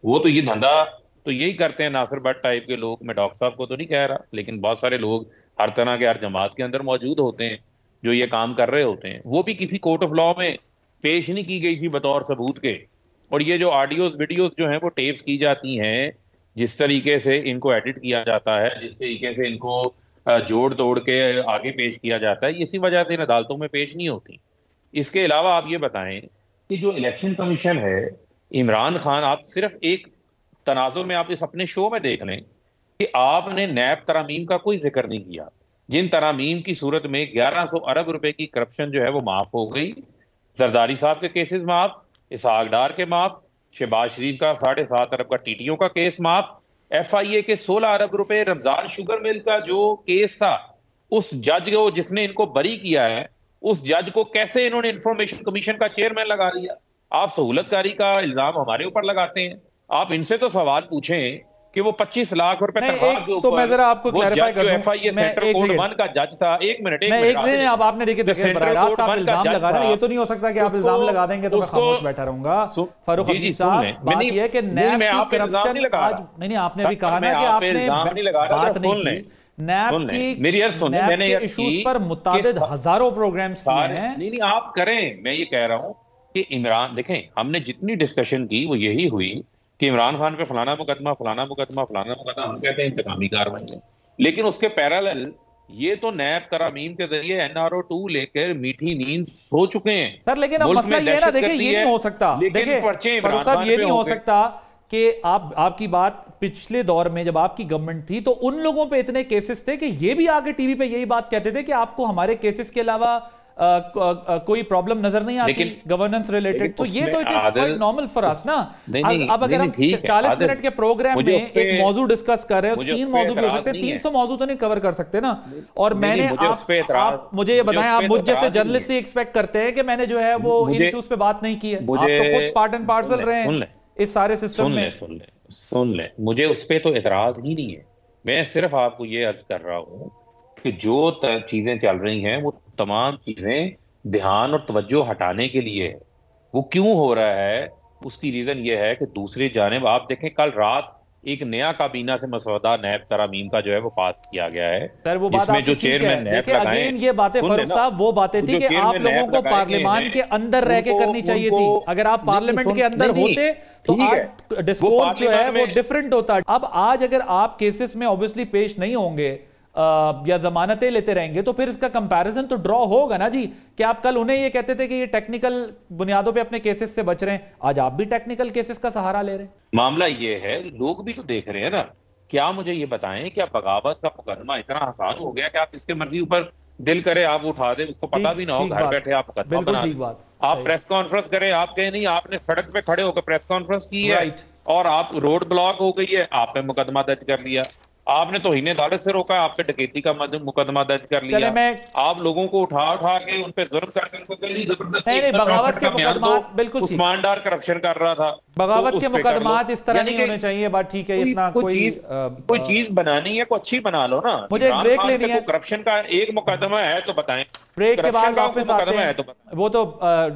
S3: वो तो ये धंधा तो यही करते हैं नासिर भट्ट टाइप के लोग। मैं डॉक्टर साहब को तो नहीं कह रहा, लेकिन बहुत सारे लोग हर तरह के हर जमात के अंदर मौजूद होते हैं जो ये काम कर रहे होते हैं। वो भी किसी कोर्ट ऑफ लॉ में पेश नहीं की गई थी बतौर सबूत के। और ये जो ऑडियोज वीडियोज जो हैं वो टेप्स की जाती हैं, जिस तरीके से इनको एडिट किया जाता है, जिस तरीके से इनको जोड़ तोड़ के आगे पेश किया जाता है, इसी वजह से इन अदालतों में पेश नहीं होती। इसके अलावा आप ये बताएं कि जो इलेक्शन कमीशन है, इमरान खान, आप सिर्फ एक तनाजुर में आप इस अपने शो में देख लें कि आपने नैब तरामीम का कोई जिक्र नहीं किया, जिन तरामीम की सूरत में 1100 अरब रुपए की करप्शन जो है वो माफ हो गई। जरदारी साहब के केसेस माफ, इसहाक डार के माफ, शहबाज शरीफ का 7.5 अरब का टीटीओ का केस माफ, FIA के 16 अरब रुपए रमजान शुगर मिल का जो केस था, उस जज को जिसने इनको बरी किया है, उस जज को कैसे इन्होंने इंफॉर्मेशन कमीशन का चेयरमैन लगा दिया? आप सहूलतकारी का इल्जाम हमारे ऊपर लगाते हैं। आप इनसे तो सवाल पूछें कि वो 25 लाख रुपए तनख्वाह के ऊपर,
S5: तो मैं जरा आपको क्लैरिफाई कर दूं,
S3: FIA सेंट्रल कोर्ट 1 का जज था। एक मिनट
S5: अब आपने देखिए इल्जाम लगा रहे हैं, ये तो नहीं हो सकता कि आप इल्जाम लगा देंगे तो मैं खामोश बैठा रहूंगा। फारूक हबीब साहब, बात ये है कि नैब की करप्शन आज नहीं, आपने भी कहा ना कि आपने बात नहीं की नैब की, मेरी अर्ज सुनिए, मैंने इश्यूज पर मुताबिद हजारों प्रोग्राम्स किए हैं।
S3: नहीं आप करें, मैं ये कह रहा हूं कि इमरान, देखें हमने जितनी डिस्कशन की वो यही हुई कि इमरान खान पे फलाना मुकदमा, हम कहते हैं इंतकामी कार्रवाई है, लेकिन उसके पैरेलल ये तो नैब तरामीम के जरिए NRO 2 लेकर मीठी नींद सो चुके हैं
S5: सर। लेकिन अब
S3: मुल्क
S5: मसला
S3: में
S5: ये है ना,
S3: दहशत
S5: देखिए
S3: गर्दी
S5: ये
S3: है,
S5: नहीं हो सकता,
S3: लेकिन
S5: देखिए
S3: पर्चे इमरान
S5: फारूक साहब
S3: खान
S5: ये
S3: पे
S5: नहीं हो
S3: होंगे।
S5: सकता कि आपकी बात पिछले दौर में जब आपकी गवर्नमेंट थी तो उन लोगों पे इतने केसेस थे कि ये भी आगे टीवी पे यही बात कहते थे कि आपको हमारे केसेस के अलावा कोई प्रॉब्लम नजर नहीं आती गवर्नेंस रिलेटेड। तो ये तो it is quite normal for us ना। अब अगर हम 40 मिनट के प्रोग्राम में एक मौजू डिस्कस कर रहे हो, 3 मौजू भी हो सकते हैं, 300 मौजू तो नहीं कवर कर सकते ना। और मैंने आप मुझे ये बताएं, आप मुझ जैसे जर्नलिस्ट से एक्सपेक्ट करते हैं कि मैंने जो है वो इन इश्यूज पे बात नहीं की है। आप तो खुद पार्ट एंड पार्सल रहे हैं इस सारे सिस्टम में।
S3: सुन ले, मुझे उस पे तो एतराज ही नहीं है। मैं सिर्फ आपको ये अर्ज कर रहा हूं कि जो चीजें चल रही हैं वो तमाम चीजें ध्यान और तवज्जो हटाने के लिए है। वो क्यों हो रहा है, उसकी रीजन ये है कि दूसरी जानिब आप देखें, कल रात एक नया काबीना से मसौदा नैब तरामीम का जो है वो पास किया गया है,
S5: सर। वो बात
S3: जिसमें जो चेयरमैन नैब लगाए,
S5: अगेन ये बातें फारूक साहब वो बातें थी कि आप लोगों को पार्लियामान के अंदर रह के करनी चाहिए थी। अगर आप पार्लियामेंट के अंदर होते तो आज डिस्कोर्स जो है वो डिफरेंट होता। अब आज अगर आप केसेस में ऑब्वियसली पेश नहीं होंगे या जमानतें लेते रहेंगे तो फिर इसका कंपैरिजन तो ड्रॉ होगा ना जी। कि आप कल उन्हें ये कहते थे कि ये टेक्निकल बुनियादों पे अपने केसेस से बच रहे हैं, आज आप भी टेक्निकल केसेस का सहारा ले रहे हैं।
S3: मामला ये है, लोग भी तो देख रहे हैं ना। क्या मुझे ये बताएं, क्या बगावत का मुकदमा इतना आसान हो गया कि आप इसके मर्जी ऊपर दिल करे आप उठा दे, उसको पता भी ना हो, घर बैठे आप मुकदमा बना दें। आप प्रेस कॉन्फ्रेंस करें, आप कहें नहीं आपने सड़क पे खड़े होकर प्रेस कॉन्फ्रेंस की है और आप रोड ब्लॉक हो गई है, आप पे मुकदमा दर्ज कर लिया। आपने तौहीन अदालत से रोका, आप पे डकैती का मुकदमा दर्ज कर लिया। आप लोगों को उठा के उन पे जुर्म करके उनको कहीं जबरदस्ती
S5: बगावत के मुकदमात बिल्कुल
S3: उस्मानदार करप्शन कर रहा था।
S5: बगावत के मुकदमात इस तरह नहीं होने चाहिए। बात ठीक है, इतना
S3: कोई चीज बनानी है, कोई अच्छी बना लो ना।
S5: मुझे ब्रेक लेनी है।
S3: करप्शन का एक मुकदमा है तो बताएं,
S5: ब्रेक के बाद वापस आते हैं।
S3: तो
S5: वो तो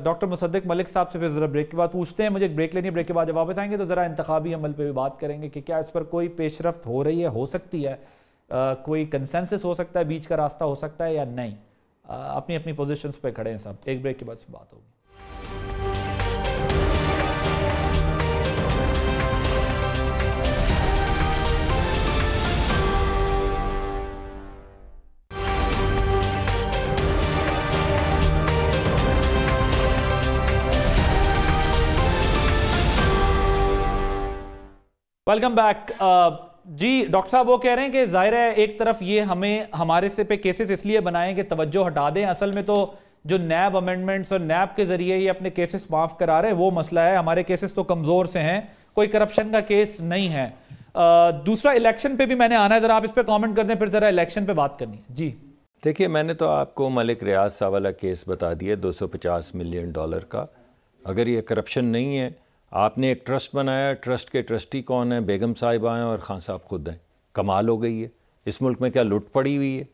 S5: डॉक्टर मुसद्दिक मलिक साहब से फिर जरा ब्रेक के बाद पूछते हैं। मुझे ब्रेक लेनी है, ब्रेक के बाद जब वापस आएंगे तो जरा इंतखाबी अमल पे भी बात करेंगे कि क्या इस पर कोई पेशरफ्त हो रही है, हो सकती है, कोई कंसेंसस हो सकता है, बीच का रास्ता हो सकता है या नहीं। अपनी अपनी पोजीशंस पे खड़े हैं सब। एक ब्रेक के बाद बात होगी। वेलकम बैक जी। डॉक्टर साहब वो कह रहे हैं कि जाहिर है एक तरफ ये हमें हमारे से पे केसेस इसलिए बनाएं कि तवज्जो हटा दें। असल में तो जो नैब अमेंडमेंट्स और नैब के जरिए ये अपने केसेस माफ करा रहे हैं वो मसला है। हमारे केसेस तो कमजोर से हैं, कोई करप्शन का केस नहीं है। दूसरा इलेक्शन पे भी मैंने आना है, जरा आप इस पर कॉमेंट कर दें, फिर जरा इलेक्शन पे बात करनी है जी।
S6: देखिए, मैंने तो आपको मलिक रियाज साहब वाला केस बता दिया, $250 मिलियन का। अगर ये करप्शन नहीं है, आपने एक ट्रस्ट बनाया, ट्रस्ट के ट्रस्टी कौन है? बेगम साहिबा हैं और खान साहब खुद हैं। कमाल हो गई है। इस मुल्क में क्या लुट पड़ी हुई है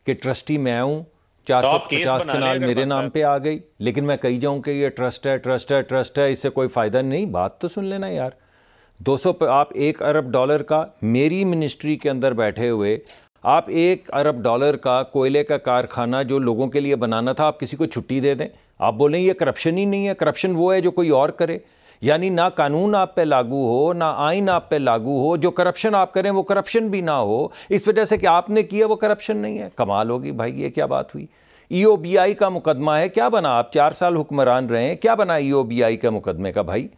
S6: कि ट्रस्टी मैं हूँ, 450 कनाल मेरे नाम पे आ गई, लेकिन मैं कही जाऊँ कि ये ट्रस्ट है, ट्रस्ट है, ट्रस्ट है, इससे कोई फ़ायदा नहीं। बात तो सुन लेना यार। 200 पे आप $1 अरब का मेरी मिनिस्ट्री के अंदर बैठे हुए आप $1 अरब का कोयले का कारखाना जो लोगों के लिए बनाना था, आप किसी को छुट्टी दे दें। आप बोलें ये करप्शन ही नहीं है। करप्शन वो है जो कोई और करे। यानी ना कानून आप पे लागू हो, ना आइन आप पे लागू हो, जो करप्शन आप करें वो करप्शन भी ना हो, इस वजह से कि आपने किया वो करप्शन नहीं है। कमाल होगी भाई, ये क्या बात हुई? EOBI का मुकदमा है, क्या बना? आप 4 साल हुक्मरान रहे हैं, क्या बना EOBI के मुकदमे का भाई?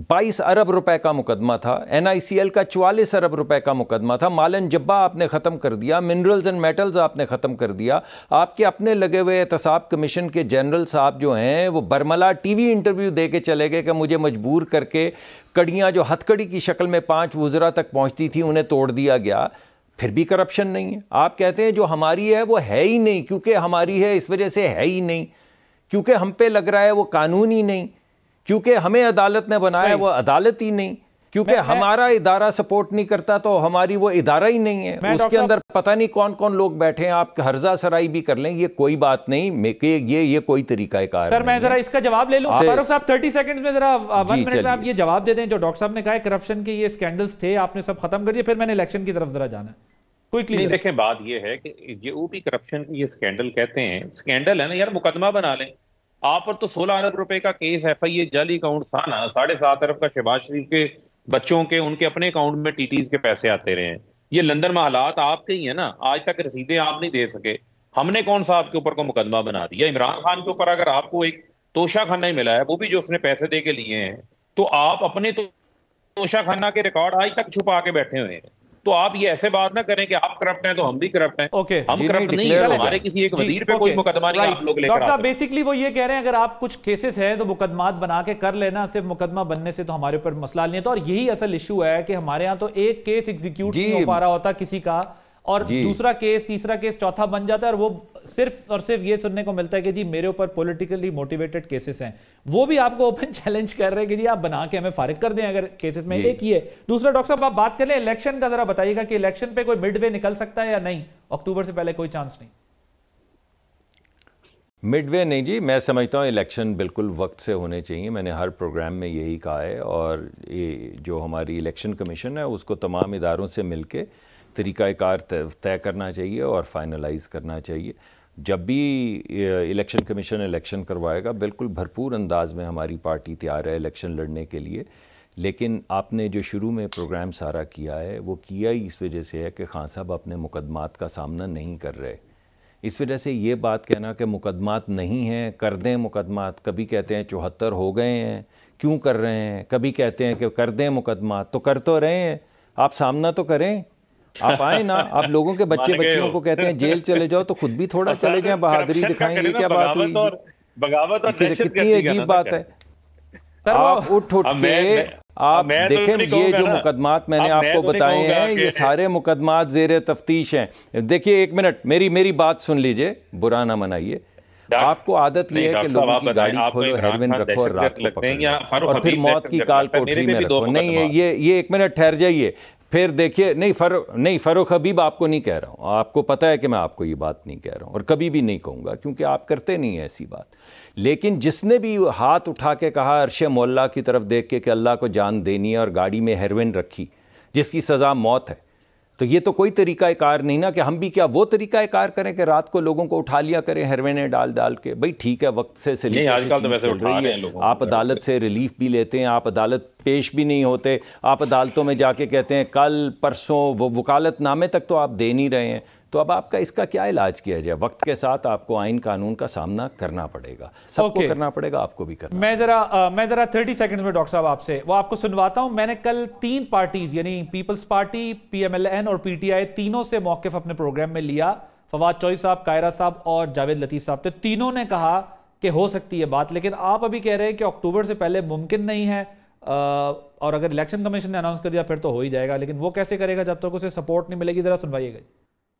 S6: 22 अरब रुपए का मुकदमा था। NICL का 44 अरब रुपए का मुकदमा था। मालन जब्बा आपने ख़त्म कर दिया, मिनरल्स एंड मेटल्स आपने ख़त्म कर दिया। आपके अपने लगे हुए एहतसाब कमीशन के जनरल साहब जो हैं वो बरमला TV इंटरव्यू दे के चले गए कि मुझे मजबूर करके कड़ियाँ जो हथकड़ी की शक्ल में 5 वुज़रा तक पहुँचती थी उन्हें तोड़ दिया गया। फिर भी करप्शन नहीं है। आप कहते हैं जो हमारी है वो है ही नहीं, क्योंकि हमारी है इस वजह से है ही नहीं, क्योंकि हम पे लग रहा है वो कानून ही नहीं, क्योंकि हमें अदालत ने बनाया वो अदालत ही नहीं, क्योंकि हमारा इदारा सपोर्ट नहीं करता तो हमारी वो इदारा ही नहीं है। उसके अंदर पता नहीं कौन कौन लोग बैठे हैं। आप हर्जा सराई भी कर लें, ये कोई बात नहीं, ये कोई तरीका है कार।
S5: सर मैं जरा इसका जवाब ले लूं। फारूक साहब 30 सेकंड्स में जरा 1 मिनट में आप ये जवाब दे दें। जो डॉक्टर साहब ने कहा करप्शन के ये स्कैंडल्स थे, आपने सब खत्म कर दिए, फिर मैंने इलेक्शन की तरफ जरा जाना है।
S3: नहीं, देखें बात ये है कि जो भी करप्शन की ये स्कैंडल कहते हैं, स्कैंडल है ना यार, मुकदमा बना लें। आप पर तो 16 अरब रुपए का केस FIA जाली अकाउंट था ना, 7.5 अरब का शहबाज शरीफ के बच्चों के उनके अपने अकाउंट में TTs के पैसे आते रहे हैं। ये लंदन में हालात आपके ही है ना, आज तक रसीदें आप नहीं दे सके, हमने कौन सा आपके ऊपर को मुकदमा बना दिया? इमरान खान के ऊपर अगर आपको एक तोशा खाना ही मिला है, वो भी जो उसने पैसे दे के लिए हैं, तो आप अपने तोशा खाना के रिकॉर्ड आज तक छुपा के बैठे हुए हैं। तो आप ये ऐसे बात ना करें कि आप करप्ट हैं तो हम भी करप्ट हैं।
S5: ओके,
S3: हम करप्ट नहीं है, हमारे किसी एक वजीर पे कोई मुकदमा नहीं आप लोग लेकर
S5: डॉक्टर साहब
S3: आते।
S5: बेसिकली वो ये कह रहे हैं अगर आप कुछ केसेस हैं तो मुकदमात बना के कर लेना, सिर्फ मुकदमा बनने से तो हमारे ऊपर मसला नहीं है। तो और यही असल इशू है कि हमारे यहाँ तो एक केस एग्जीक्यूट नहीं हो पा रहा होता किसी का, और दूसरा केस, तीसरा केस, चौथा बन जाता है, और वो सिर्फ और सिर्फ ये सुनने को मिलता है कि जी मेरे ऊपर पॉलिटिकली मोटिवेटेड केसेस हैं। वो भी आपको ओपन चैलेंज कर रहे हैं कि जी आप बना के हमें फारिग कर दें अगर केसेस में। एक ही है। दूसरा डॉक्टर साहब आप बात कर लें इलेक्शन का, जरा बताइएगा कि इलेक्शन पे कोई मिड वे निकल सकता है या नहीं? अक्टूबर से पहले कोई चांस नहीं?
S6: मिड वे नहीं जी, मैं समझता हूँ इलेक्शन बिल्कुल वक्त से होने चाहिए। मैंने हर प्रोग्राम में यही कहा है, और ये जो हमारी इलेक्शन कमीशन है उसको तमाम इदारों से मिल के तरीक़ाकार तय करना चाहिए और फाइनलाइज करना चाहिए। जब भी इलेक्शन कमीशन इलेक्शन करवाएगा, बिल्कुल भरपूर अंदाज में हमारी पार्टी तैयार है इलेक्शन लड़ने के लिए। लेकिन आपने जो शुरू में प्रोग्राम सारा किया है, वो किया ही इस वजह से है कि खान साहब अपने मुकदमात का सामना नहीं कर रहे। इस वजह से ये बात कहना कि मुकदमात नहीं हैं, कर दें मुकदमात, कभी कहते हैं 74 हो गए हैं, क्यों कर रहे हैं, कभी कहते हैं कि कर दें मुकदमात, तो कर तो रहे हैं, आप सामना तो करें। आप आए ना, आप लोगों के बच्चे बच्चियों को कहते हैं जेल चले जाओ, तो खुद भी थोड़ा चले जाएं, बहादुरी दिखाएं। ये क्या बात हुई?
S3: बगावत और
S6: कितनी अजीब बात है। आप उठ के आप देखें, ये जो मुकदमात मैंने आपको बताए हैं, ये सारे मुकदमात ज़ेर तफ्तीश हैं। देखिए एक मिनट, मेरी बात सुन लीजिए, बुरा ना मनाइए। आपको आदत ये है कि लोगों की गाड़ी खोलो, हेरोइन रखो और रात को पकड़ो, और फिर मौत की काल कोठरी में रखो। नहीं, ये एक मिनट ठहर जाइए, फिर देखिए। नहीं, फरूख हबीब आपको नहीं कह रहा हूँ, आपको पता है कि मैं आपको ये बात नहीं कह रहा हूँ और कभी भी नहीं कहूँगा, क्योंकि आप करते नहीं है ऐसी बात। लेकिन जिसने भी हाथ उठा के कहा अरशे मौला की तरफ देख के कि अल्लाह को जान देनी है और गाड़ी में हेरोइन रखी जिसकी सज़ा मौत है, तो ये तो कोई तरीका कार नहीं ना कि हम भी क्या वो तरीका कार करें कि रात को लोगों को उठा लिया करें हेरोइन डाल के। भाई ठीक है, वक्त से
S3: आजकल तो वैसे उठा रहे हैं लोगों,
S6: आप अदालत से रिलीफ भी लेते हैं, आप अदालत पेश भी नहीं होते, आप अदालतों में जाके कहते हैं कल परसों, वो वकालतनामे तक तो आप दे नहीं रहे हैं। तो अब आपका इसका क्या इलाज किया जाए? वक्त के साथ आपको आइन कानून का सामना करना पड़ेगा, सबको करना पड़ेगा, आपको भी करना।
S5: मैं जरा 30 सेकंड्स में डॉक्टर साहब आपसे वो आपको सुनवाता हूं। मैंने कल 3 पार्टीज यानी पीपल्स पार्टी, PMLN और PTI तीनों से मौक़िफ़ अपने प्रोग्राम में लिया। फवाद चौधरी साहब, कायरा साहब और जावेद लतीफ़ साहब, तो तीनों ने कहा कि हो सकती है बात, लेकिन आप अभी कह रहे हैं कि अक्टूबर से पहले मुमकिन नहीं है, और अगर इलेक्शन कमीशन ने अनाउंस कर दिया फिर तो हो ही जाएगा। लेकिन वो कैसे करेगा जब तक उसे सपोर्ट नहीं मिलेगी? जरा सुनवाइएगा।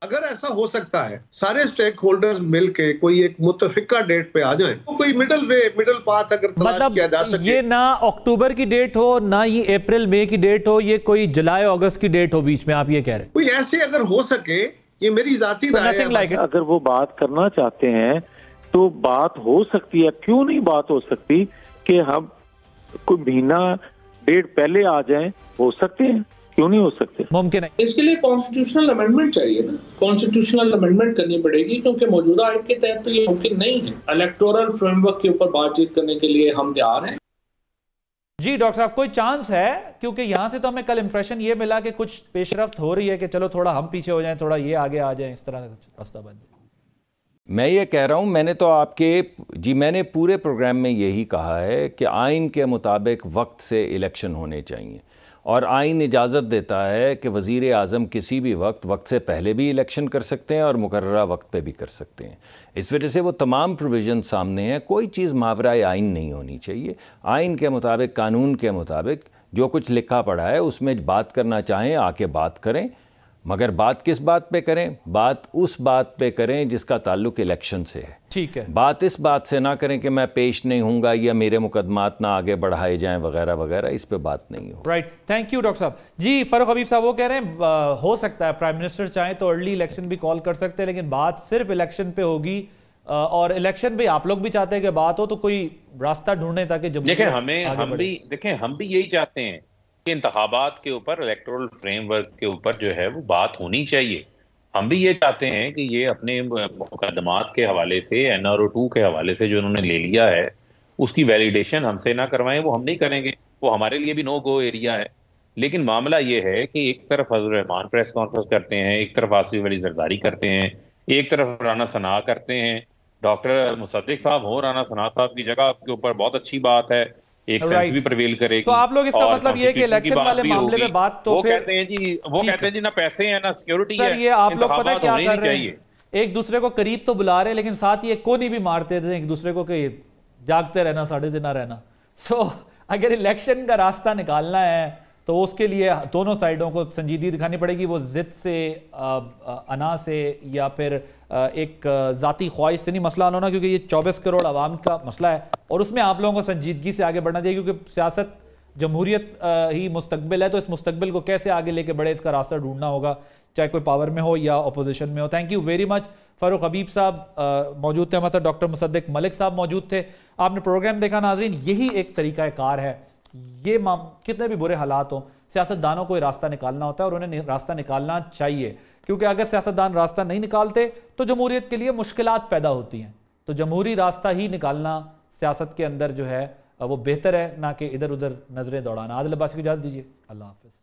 S7: अगर ऐसा हो सकता है सारे स्टेक होल्डर्स मिलके कोई एक मुत्तफिका डेट पे आ जाएं, तो कोई मिडल पाथ अगर तलाश किया जा सके।
S5: ये ना अक्टूबर की डेट हो, ना ये अप्रैल मई की डेट हो, ये कोई जुलाई अगस्त की डेट हो बीच में, आप ये कह रहे हैं
S7: कोई ऐसे अगर हो सके, ये मेरी जाती राय है।
S8: अगर वो बात करना चाहते हैं तो बात हो सकती है, क्यों नहीं बात हो सकती कि हम कोई महीना डेढ़ पहले आ जाएं, हो सकते हैं, क्यों नहीं हो सकते?
S5: मुमकिन है।
S9: इसके लिए कॉन्स्टिट्यूशनल अमेंडमेंट चाहिए ना, कॉन्स्टिट्यूशनल अमेंडमेंट करनी पड़ेगी, क्योंकि मौजूदा आइन के तहत तो ये मुमकिन नहीं है। इलेक्टोरल फ्रेमवर्क के ऊपर बातचीत करने के लिए हम तैयार हैं।
S5: जी डॉक्टर साहब, कोई चांस है? क्योंकि यहां से तो हमें कल इंप्रेशन ये मिला कि कुछ पेशरफ्त हो रही है कि चलो थोड़ा हम पीछे हो जाएं, थोड़ा ये आगे आ जाएं, इस तरह का कुछ रास्ता बन जाए।
S6: मैं ये कह रहा हूँ, मैंने पूरे प्रोग्राम में यही कहा है कि आइन के मुताबिक वक्त से इलेक्शन होने चाहिए, और आइन इजाज़त देता है कि वज़ीर आज़म किसी भी वक्त से पहले भी इलेक्शन कर सकते हैं और मुकर्ररा वक्त पे भी कर सकते हैं। इस वजह से वो तमाम प्रोविज़न सामने हैं, कोई चीज़ मावराए आइन नहीं होनी चाहिए। आइन के मुताबिक, कानून के मुताबिक जो कुछ लिखा पड़ा है उसमें बात करना चाहें आके बात करें, मगर बात किस बात पे करें? बात उस बात पे करें जिसका ताल्लुक इलेक्शन से है।
S5: ठीक है,
S6: बात इस बात से ना करें कि मैं पेश नहीं हूँगा या मेरे मुकदमात ना आगे बढ़ाए जाएं वगैरह वगैरह, इस पे बात नहीं हो।
S5: राइट, थैंक यू डॉक्टर साहब। जी फरूख हबीब साहब वो कह रहे हैं हो सकता है प्राइम मिनिस्टर चाहें तो अर्ली इलेक्शन भी कॉल कर सकते हैं, लेकिन बात सिर्फ इलेक्शन पे होगी, और इलेक्शन पे आप लोग भी चाहते हैं कि बात हो, तो कोई रास्ता ढूंढने ताकि
S3: देखें हम भी यही चाहते हैं कि इंतखाबात के ऊपर, इलेक्टोरल फ्रेमवर्क के ऊपर जो है वो बात होनी चाहिए। हम भी ये चाहते हैं कि ये अपने मुकदमात के हवाले से, NRO 2 के हवाले से जो उन्होंने ले लिया है, उसकी वैलिडेशन हमसे ना करवाएं, वो हम नहीं करेंगे, वो हमारे लिए भी नो गो एरिया है। लेकिन मामला ये है कि एक तरफ फजल रहमान प्रेस कॉन्फ्रेंस करते हैं, एक तरफ आसिफ अली जरदारी करते हैं, एक तरफ राना सना करते हैं। डॉक्टर मुसद्दिक साहब हो राना सना साहब की जगह के ऊपर बहुत अच्छी बात है, एक सेंस भी प्रवेल करेगी।
S5: तो आप लोग इसका मतलब ये कि इलेक्शन वाले मामले में बात तो
S3: वो कहते हैं जी ना पैसे हैं ना सिक्योरिटी है,
S5: ये आप लोग पता क्या कर रहे हैं, एक दूसरे को करीब तो बुला रहे हैं लेकिन साथ ही एक कोनी भी मारते थे एक दूसरे को कि जागते रहना, साढ़े जिना रहना। तो अगर इलेक्शन का रास्ता निकालना है तो उसके लिए दोनों साइडों को संजीदगी दिखानी पड़ेगी, वो जिद से, अना से या फिर एक ज़ाती ख्वाहिश से नहीं मसला होना, क्योंकि ये 24 करोड़ आवाम का मसला है और उसमें आप लोगों को संजीदगी से आगे बढ़ना चाहिए, क्योंकि सियासत जमहूरियत ही मुस्तकबिल है, तो इस मुस्तकबिल को कैसे आगे लेके बढ़े इसका रास्ता ढूंढना होगा, चाहे कोई पावर में हो या अपोजिशन में हो। Thank you very much. Farooq Habib साहब मौजूद थे हमारे साथ, डॉक्टर मुसद्दिक मलिक साहब मौजूद थे। आपने प्रोग्राम देखा नाज़रीन, यही एक तरीका कार है, ये कितने भी बुरे हालात हों सियासतदानों को रास्ता निकालना होता है और उन्हें रास्ता निकालना चाहिए, क्योंकि अगर सियासतदान रास्ता नहीं निकालते तो जमहूरियत के लिए मुश्किलात पैदा होती हैं। तो जमहूरी रास्ता ही निकालना सियासत के अंदर जो है वो बेहतर है, ना कि इधर उधर नजरें दौड़ाना। आदिल अब्बासी को इजाज़त दीजिए, अल्लाह हाफ़िज़।